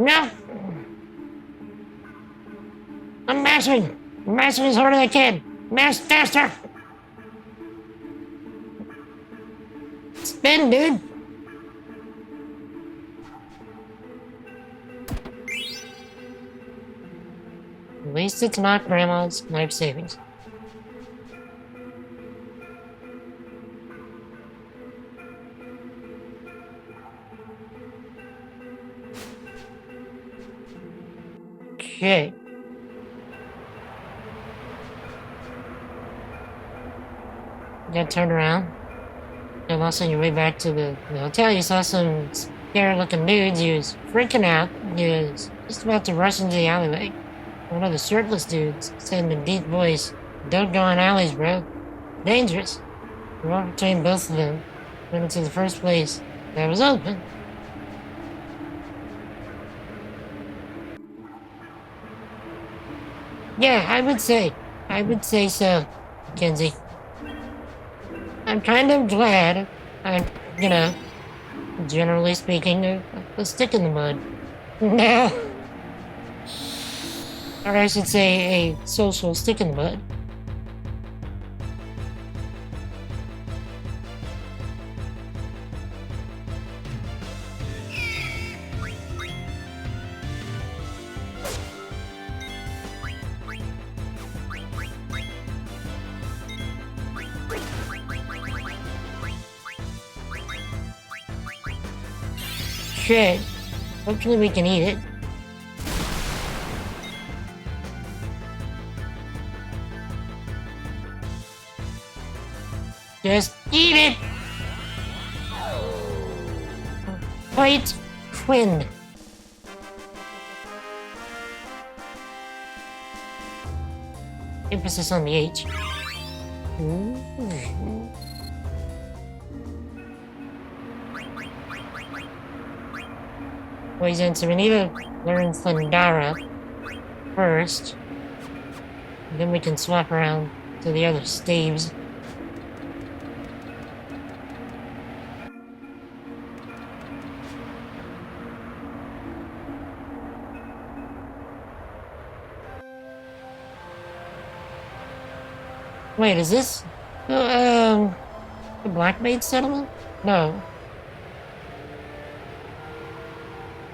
No! I'm mashing! I'm mashing as hard as I can! Mash faster! Spin, dude! At least it's not Grandma's life savings. Okay. You gotta turn around. And also on your way back to the hotel, you saw some scary-looking dudes. He was freaking out. He was just about to rush into the alleyway. One of the shirtless dudes said in a deep voice, "Don't go in alleys, bro. Dangerous." We walked between both of them, went into the first place that was open. Yeah, I would say so, Kenzie. I'm kind of glad I'm, generally speaking, a stick in the mud. Now, or I should say a social stick in the mud. Shit. Hopefully we can eat it. Just eat it! White Quinn. Emphasis on the H. Poison, so we need to learn Thundara first. And then we can swap around to the other staves. Wait, is this the Black Maid settlement? No.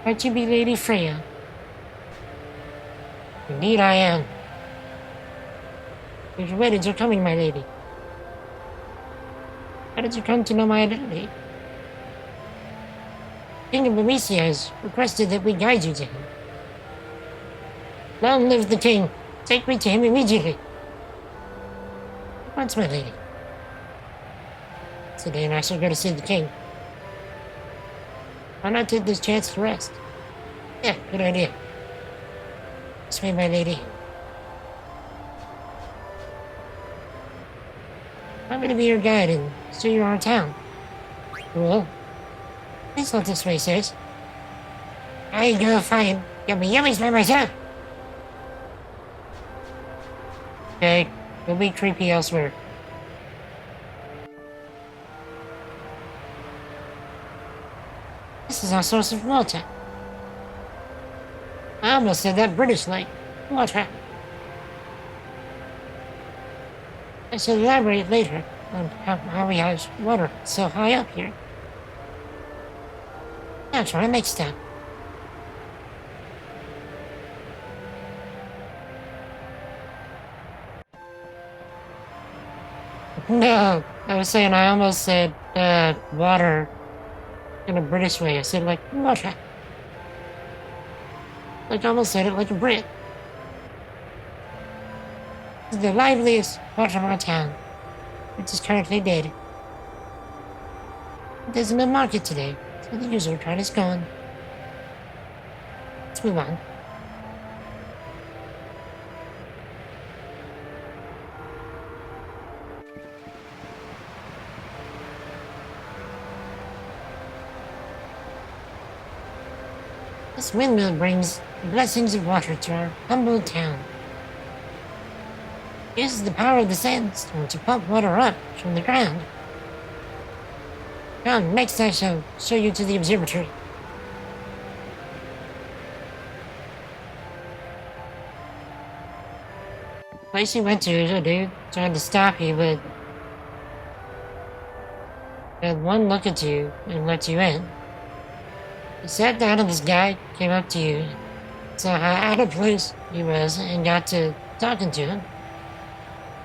Might you be Lady Freya? Indeed I am. Your weddings are coming, my lady. How did you come to know my identity? King of Amicia has requested that we guide you to him. Long live the king. Take me to him immediately. Once, my lady. Today and I shall go to see the king. Why not take this chance to rest? Yeah, good idea. This way, my lady. I'm going to be your guide and show you around town. Cool. Please not this way, sis. I go find yummy yummies by myself. Okay, you'll be creepy elsewhere. This is our source of water. I almost said that British like water. I shall elaborate later on how we have water so high up here. Now try next time. No, I was saying I almost said water in a British way. I said like water. Like I almost said it like a Brit. This is the liveliest part of our town, which is currently dead. There's no market today, so the usual crowd is gone. let's move on. This windmill brings the blessings of water to our humble town. It uses the power of the sandstorm to pump water up from the ground. Come, next I shall show you to the observatory. Place you went to, dude. Tried to stop you, but had one look at you and let you in. He sat down and this guy came up to you, saw how out of place he was, and got to talking to him.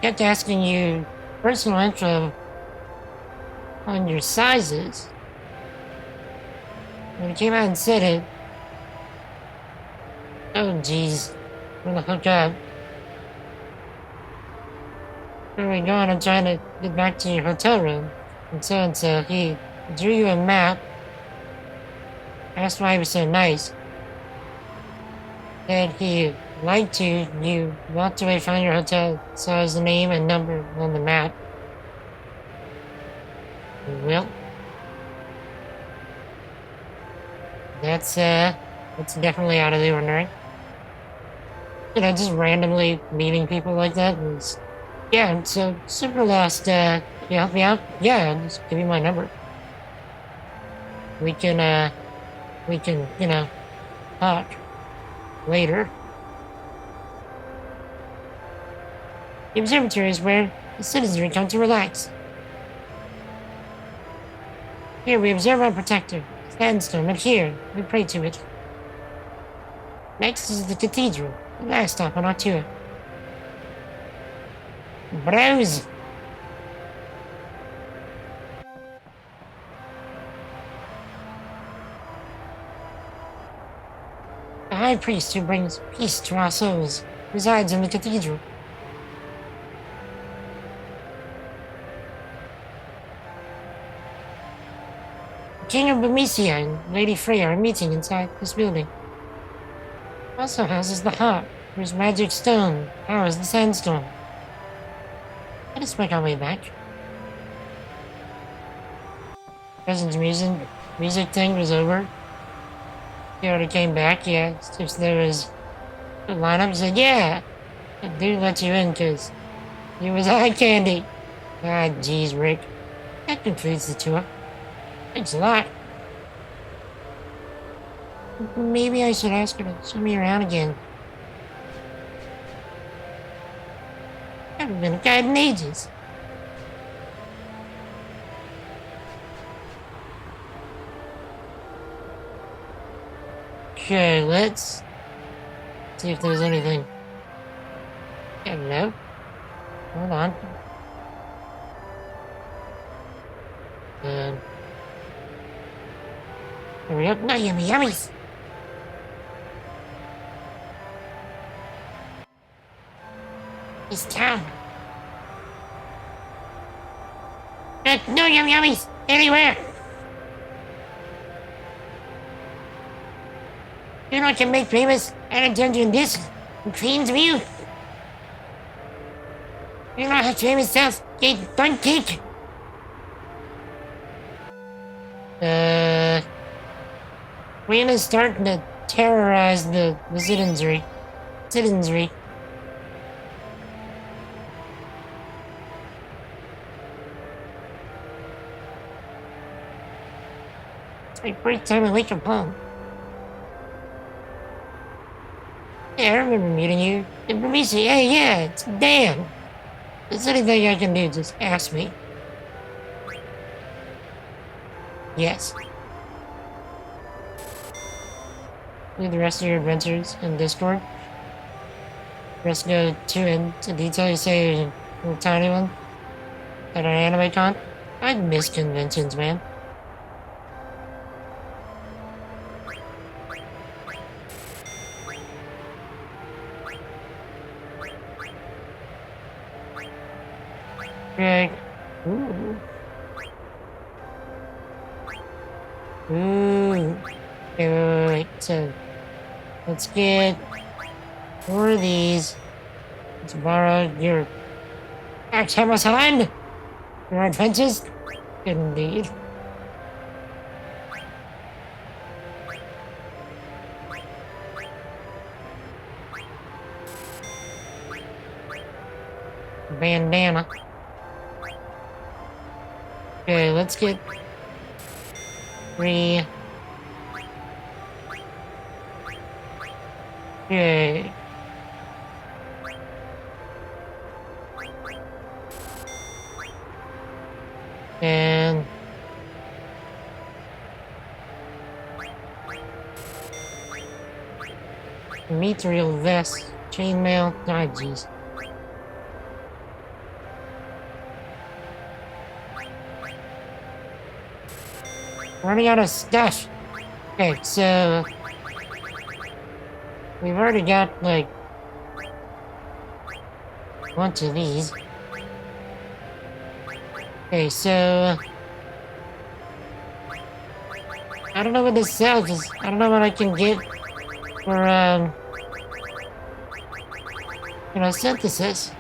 Kept asking you personal info on your sizes. When he came out and said it, oh jeez, we're gonna hook up. Where are we going? I'm trying to get back to your hotel room. And so he drew you a map, asked why he was so nice. Said he liked you. You walked away, found your hotel, saw his name and number on the map. Well, that's definitely out of the ordinary. You know, just randomly meeting people like that is, yeah, so super lost. Can you help me out? Yeah, just give me my number. We can, you know, talk later. The observatory is where the citizenry come to relax. Here we observe our protector, Sandstorm, and here we pray to it. Next is the Cathedral, the last stop on our tour. Browse! The High Priest who brings peace to our souls resides in the Cathedral. King of Bohemia and Lady Freya are meeting inside this building. Also houses the harp, whose magic stone powers the sandstorm. Let us make our way back. Present's music thing was over. He already came back. He asked if there was a lineup. He said, yeah, I do let you in because it was eye candy. Ah, jeez, Rick. That concludes the tour. Thanks a lot. Maybe I should ask her to show me around again. I haven't been a guide in ages. Okay, let's see if there's anything. Hello? Hold on. Hurry up, no yummy yummies! This town. No yummy yummies anywhere! You know what can make famous at a dungeon this Queen's View? You know how famous South Gate Bun Cake? Rita's starting to terrorize the citizenry. It's my break time away from home. Yeah, I remember meeting you in Bohemia. Hey, yeah, it's Dan. If there's anything I can do, just ask me. Yes. Leave the rest of your adventures in Discord. Just go too into detail. You say you're a tiny one at an anime con. I miss conventions, man. Greg. Ooh. Ooh. Wait. So, Let's get 4 of these. Let's borrow your Hammer's hand. Your adventures? Indeed. Bandana. Okay, let's get 3. Okay. And Mithril vest, chainmail, jeez. Running out of stuff. Okay, so we've already got like a bunch of these. Okay, so I don't know what this sells. I don't know what I can get for synthesis.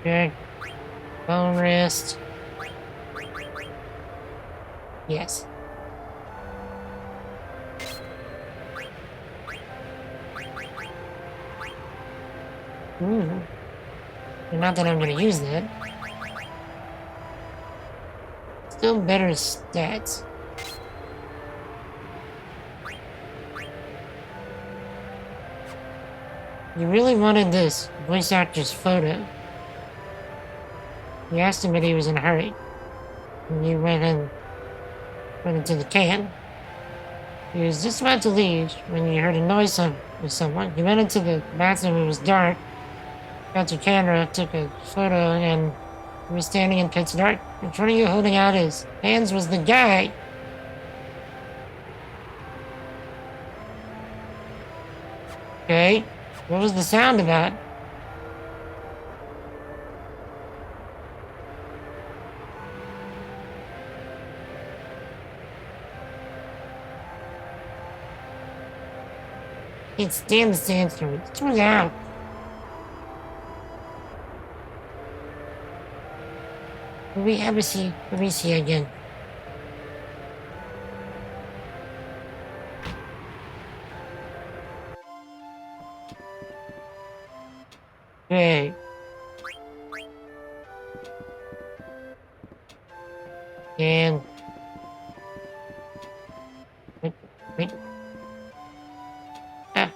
Okay. Bone wrist. Yes. Ooh. Not that I'm gonna use that. Still better stats. You really wanted this voice actor's photo. You asked him if he was in a hurry. And you went into the can. He was just about to leave when you heard a noise with someone. You went into the bathroom, it was dark. Got your camera, took a photo, and he was standing in pitch dark. In front of you, holding out his hands, was the guy. Okay, what was the sound about? Can't stand the sandstorm. It's too loud. Let me see again. Okay. And wait. Ah.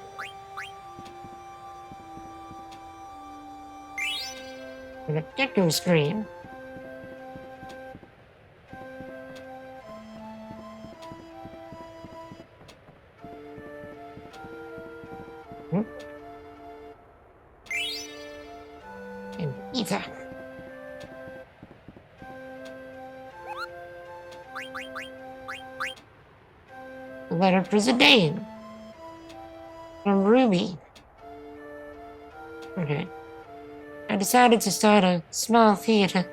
And a gecko scream. And ether. A letter for Zidane. From Ruby. Okay. I decided to start a small theater,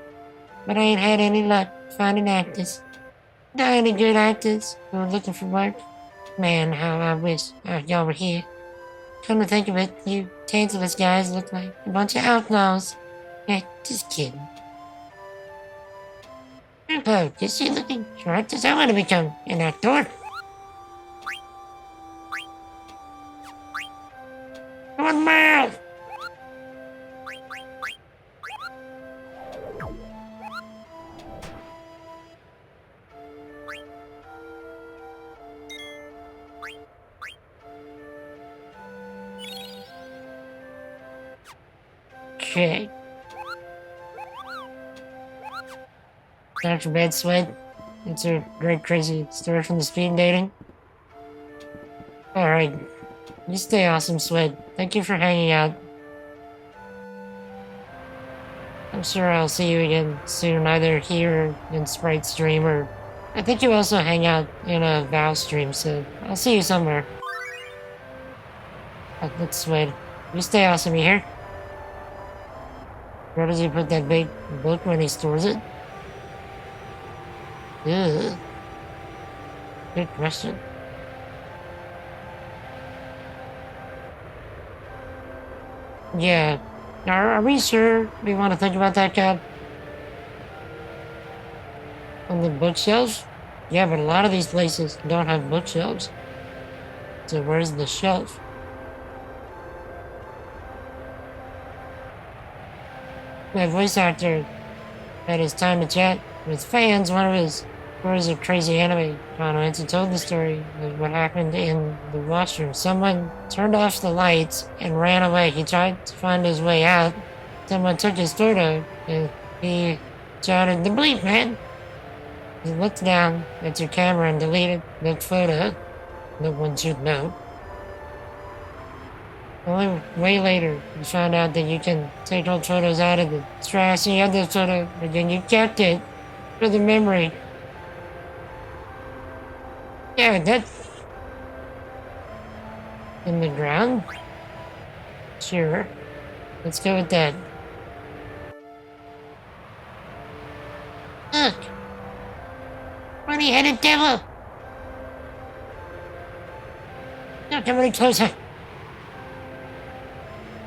but I ain't had any luck finding actors. Not any good actors who are looking for work. Man, how I wish y'all were here. Come to think of it, you Tantalus guys look like a bunch of outlaws. Just kidding. Grandpa, is she looking for actors? I want to become an actor. One mile! Okay. Dr. Bed Sweat. It's a great crazy story from the speed dating. Alright. You stay awesome, Sweat. Thank you for hanging out. I'm sure I'll see you again soon, either here in Sprite Stream or I think you also hang out in a Val stream, so I'll see you somewhere. Let's wait. You stay awesome, you hear? Where does he put that big book when he stores it? Ugh. Good question. Yeah. Are we sure we want to think about that, Cap? On the bookshelves? Yeah, but a lot of these places don't have bookshelves. So where's the shelf? My voice actor had his time to chat with fans. One of his stories of crazy anime comments and told the story of what happened in the washroom. Someone turned off the lights and ran away. He tried to find his way out. Someone took his photo and he shouted, "The bleep, man!" He looked down at your camera and deleted the photo. No one should know. Only way later, you found out that you can take old photos out of the trash and you had the photo, but then you kept it for the memory. Yeah, that's in the ground. Sure. Let's go with that. Look! Bunny-headed devil! Don't come any closer!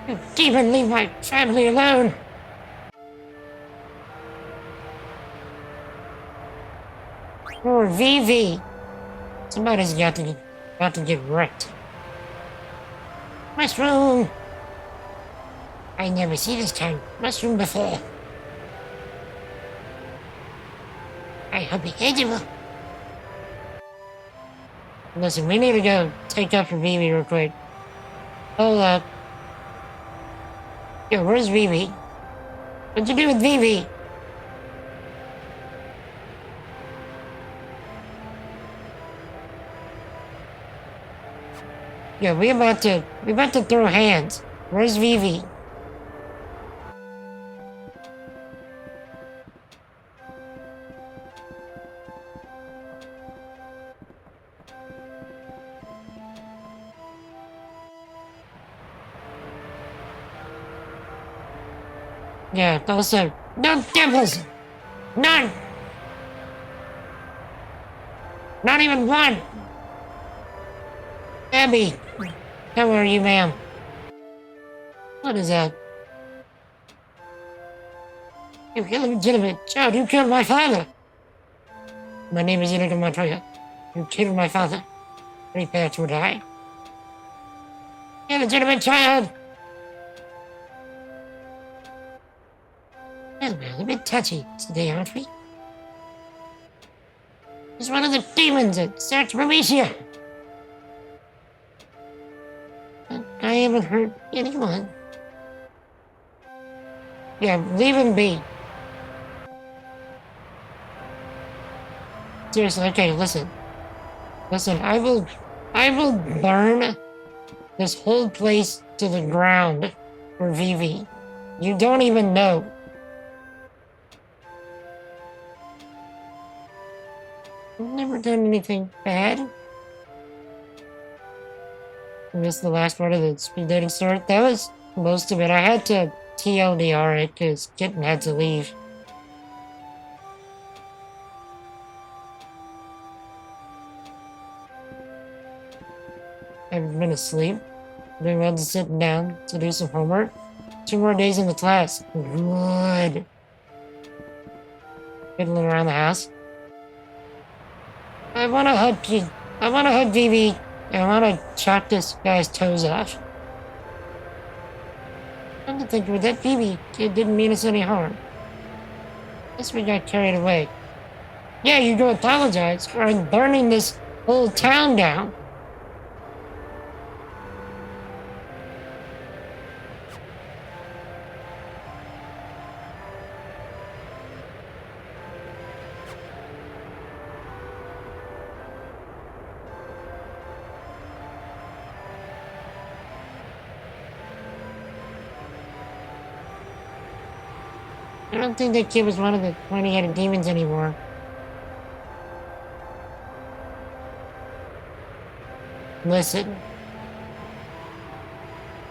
You demon, leave my family alone! Or VV! Somebody's got to get wrecked. Mushroom! I never see this kind of mushroom before. I hope he hates him. Listen, we need to go take up for Vivi real quick. Hold up. Yo, where's Vivi? What'd you do with Vivi? Yo, we about to throw hands. Where's Vivi? Yeah, also, no devils! None! Not even one! Abby! How are you, ma'am? What is that? You illegitimate child, you killed my father! My name is Inigo Montoya. You killed my father. Prepare to die. Illegitimate child! Well, we're a bit touchy today, aren't we? He's one of the demons that search Prometheus. I haven't hurt anyone. Yeah, leave him be. Seriously, okay, listen. Listen, I will burn this whole place to the ground for Vivi. You don't even know. I've never done anything bad. I missed the last part of the speed dating story. That was most of it. I had to TLDR it because Kitten had to leave. I've been asleep. Doing well to sit down to do some homework. 2 more days in the class. Good. Fiddling around the house. I wanna hug Vivi. I wanna chop this guy's toes off. Come to think of it, that Vivi kid didn't mean us any harm. Guess we got carried away. Yeah, you go apologize for burning this whole town down. I don't think that kid was one of the pointy-headed demons anymore. Listen.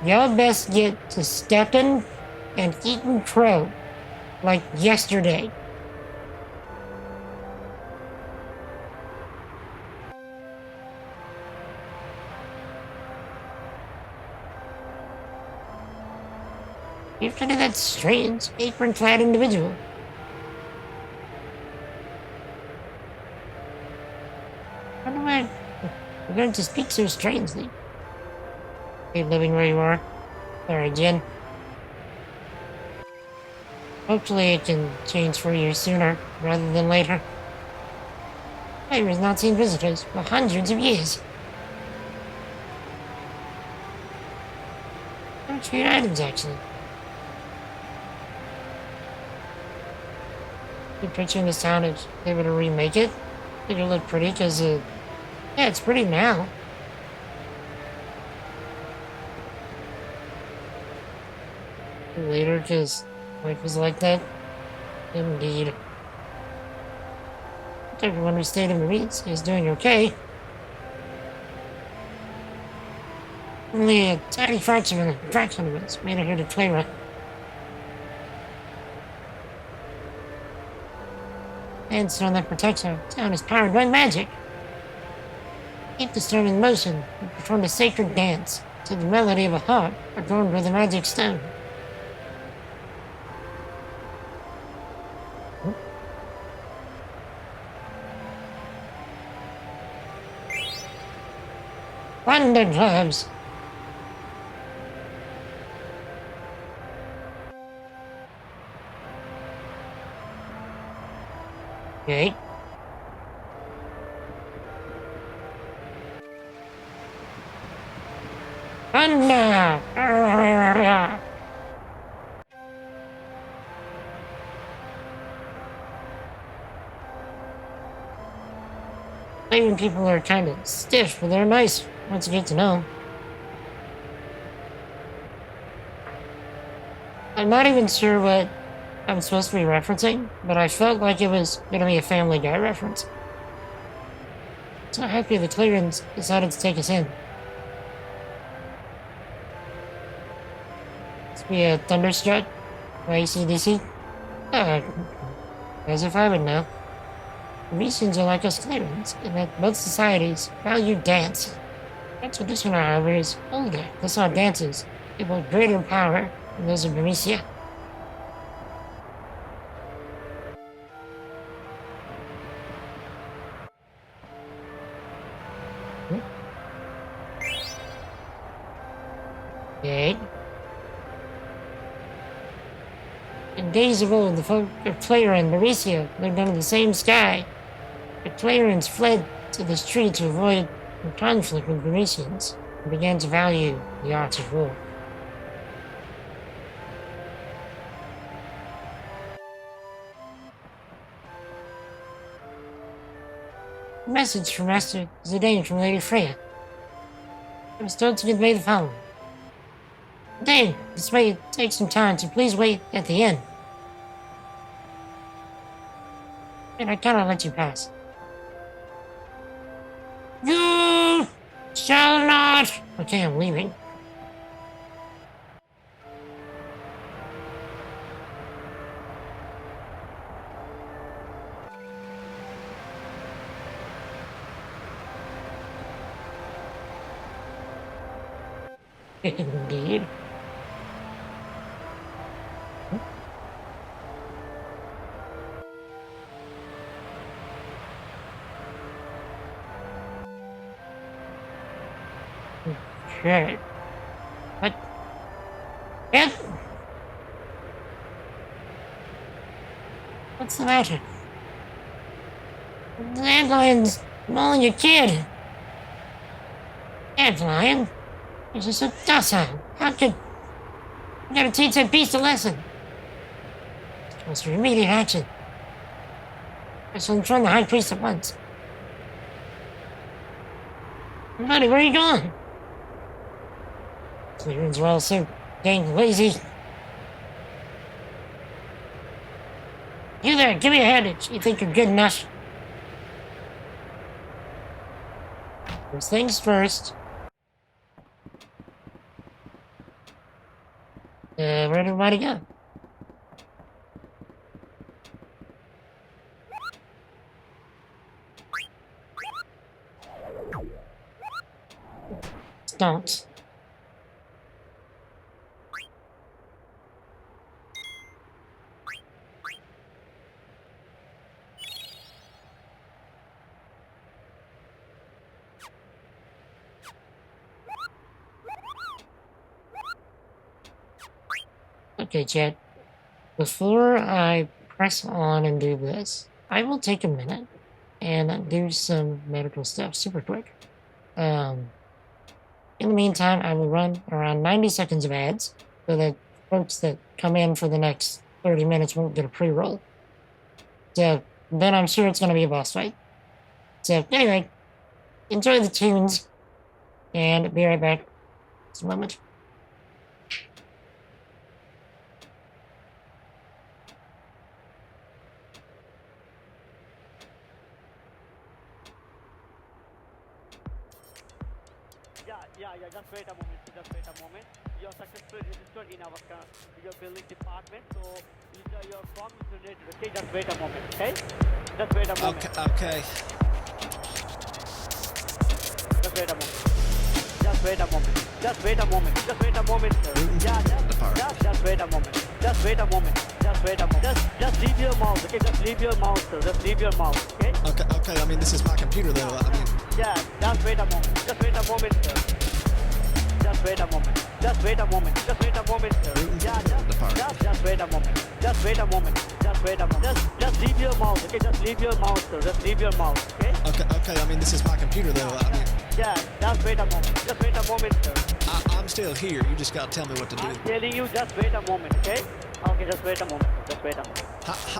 Y'all best get to stepping and eating crow like yesterday. You've been that strange, apron-clad individual. How do I learn to speak so strangely? Keep living where you are. Sorry, Jen. Hopefully it can change for you sooner rather than later. Fire has not seen visitors for hundreds of years. Don't trade items, actually. You're picturing this town if they were to remake it. It'll look pretty because, yeah, it's pretty now. Later, because life was like that. Indeed. Everyone who stayed in the Marines is doing okay. Only a tiny fraction of us made it here to Clara. And stone that protects our town is powered by magic. Keep the stone in motion and perform a sacred dance to the melody of a harp adorned with a magic stone. Thunderclaps! Okay. Thunder! Even people are kind of stiff, but they're nice once you get to know. I'm not even sure what I'm supposed to be referencing, but I felt like it was gonna be a Family Guy reference. So happy the Clarins decided to take us in. Must be a Thunderstruck by AC/DC. As if I would know. Venetians are like us Clarins, in that both societies value dance. That tradition, however, is older. Thus our dances give a greater power than those of Bernicia. Okay. In days of old, the folk of Clara and Mauricia lived under the same sky. The Clarans fled to this tree to avoid a conflict with Venetians and began to value the arts of war. A message from Master Zidane from Lady Freya. I was told to convey the following. Dane, this may take some time, so please wait at the inn. And I cannot let you pass. You shall not! Okay, I'm leaving. Indeed. Okay. What? Ed? What's the matter? The Dandelions mauling your kid. Dandelion? You're just so docile. How could... You gotta teach that beast a lesson. It's for immediate action. I shall inform the High Priest at once. Buddy, where are you going? Clearings are all so dang lazy. You there, give me a hand. You think you're good enough? First things first, where'd he go? Don't. Okay, chat. Before I press on and do this, I will take a minute and do some medical stuff super quick. In the meantime, I will run around 90 seconds of ads so that folks that come in for the next 30 minutes won't get a pre-roll. So then I'm sure it's going to be a boss fight. So anyway, enjoy the tunes and be right back. Just a moment. Yeah, just wait a moment. You're successfully registered in your building department, so your form is related, okay? Just wait a moment, okay? Just wait a moment. Okay. Just wait a moment. Just wait a moment. Just wait a moment. Just wait a moment, sir. Yeah, just wait a moment. Just wait a moment. Just wait a moment. Just leave your mouse, okay? Just leave your mouse, sir. Just leave your mouse, okay? Okay. I mean, this is my computer, though. I mean... Yeah, just wait a moment. Just wait a moment, sir. Just wait a moment. Just wait a moment. Just wait a moment, sir. Yeah, just wait a moment. Just wait a moment. Just wait a moment. Just leave your mouse, okay? Just leave your mouse, sir. Just leave your mouse, okay? Okay. I mean, this is my computer, though. I mean... Yeah, just wait a moment. Just wait a moment, sir. I'm still here. You just gotta tell me what to do. I'm telling you, just wait a moment, okay? Okay, just wait a moment. Just wait a moment.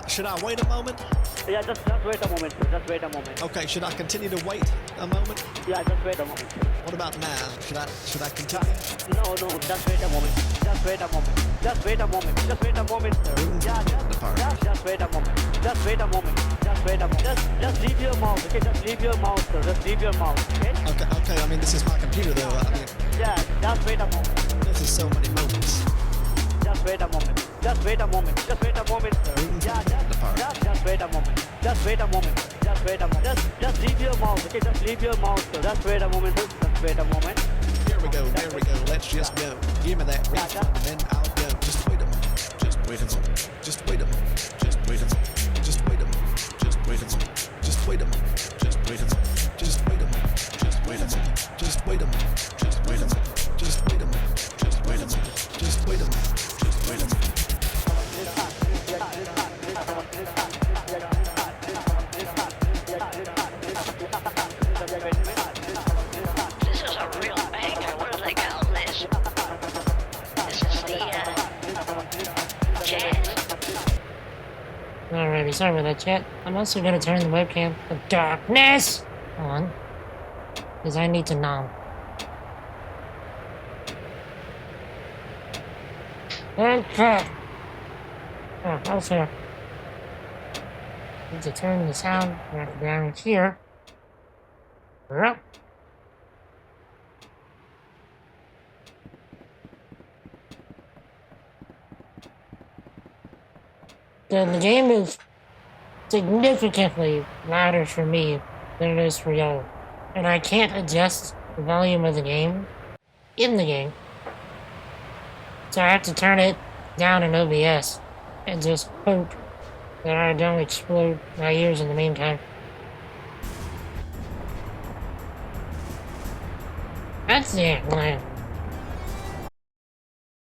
Should I wait a moment? Yeah, just wait a moment, sir. Just wait a moment. Okay, should I continue to wait a moment? Yeah, just wait a moment, sir. What about now? Should I continue? No, just wait a moment. Just wait a moment. Just wait a moment. Just wait a moment, sir. Yeah, just wait a moment. Just wait a moment. Just wait a moment. Just leave your mouse, okay? Just leave your mouse, sir. Just leave your mouse, okay? Okay. I mean, this is my computer, though. I mean... Yeah, just wait a moment. This is so many moments. Just wait a moment. Just wait a moment. Just wait a moment, sir. Yeah, just wait a moment. Just wait a moment. Just wait a moment. Just leave your mouse, okay? Just leave your mouse, sir. Just wait a moment, sir. Just wait a moment. There we go. Let's just go. Give me that refund, and then I'll go. Just wait a moment. Just wait a moment. Just wait a moment. Just wait a moment. Just wait a moment. Just wait a moment. Just wait a moment. Just wait a moment. Just wait a moment. Just wait a moment. Just wait a moment. Just wait a moment. Just wait a moment. Just wait a moment. Just wait a moment. Just wait a minute. This is a real banger. What do they call this? This is the jazz. Alrighty, sorry about that, chat. I'm also going to turn the webcam of darkness on, because I need to know. Okay. Oh, also, need to turn the sound back down here. Yep. So the game is significantly louder for me than it is for y'all. And I can't adjust the volume of the game in the game. So I have to turn it down in OBS and just hope that I don't explode my ears in the meantime. That's it, man.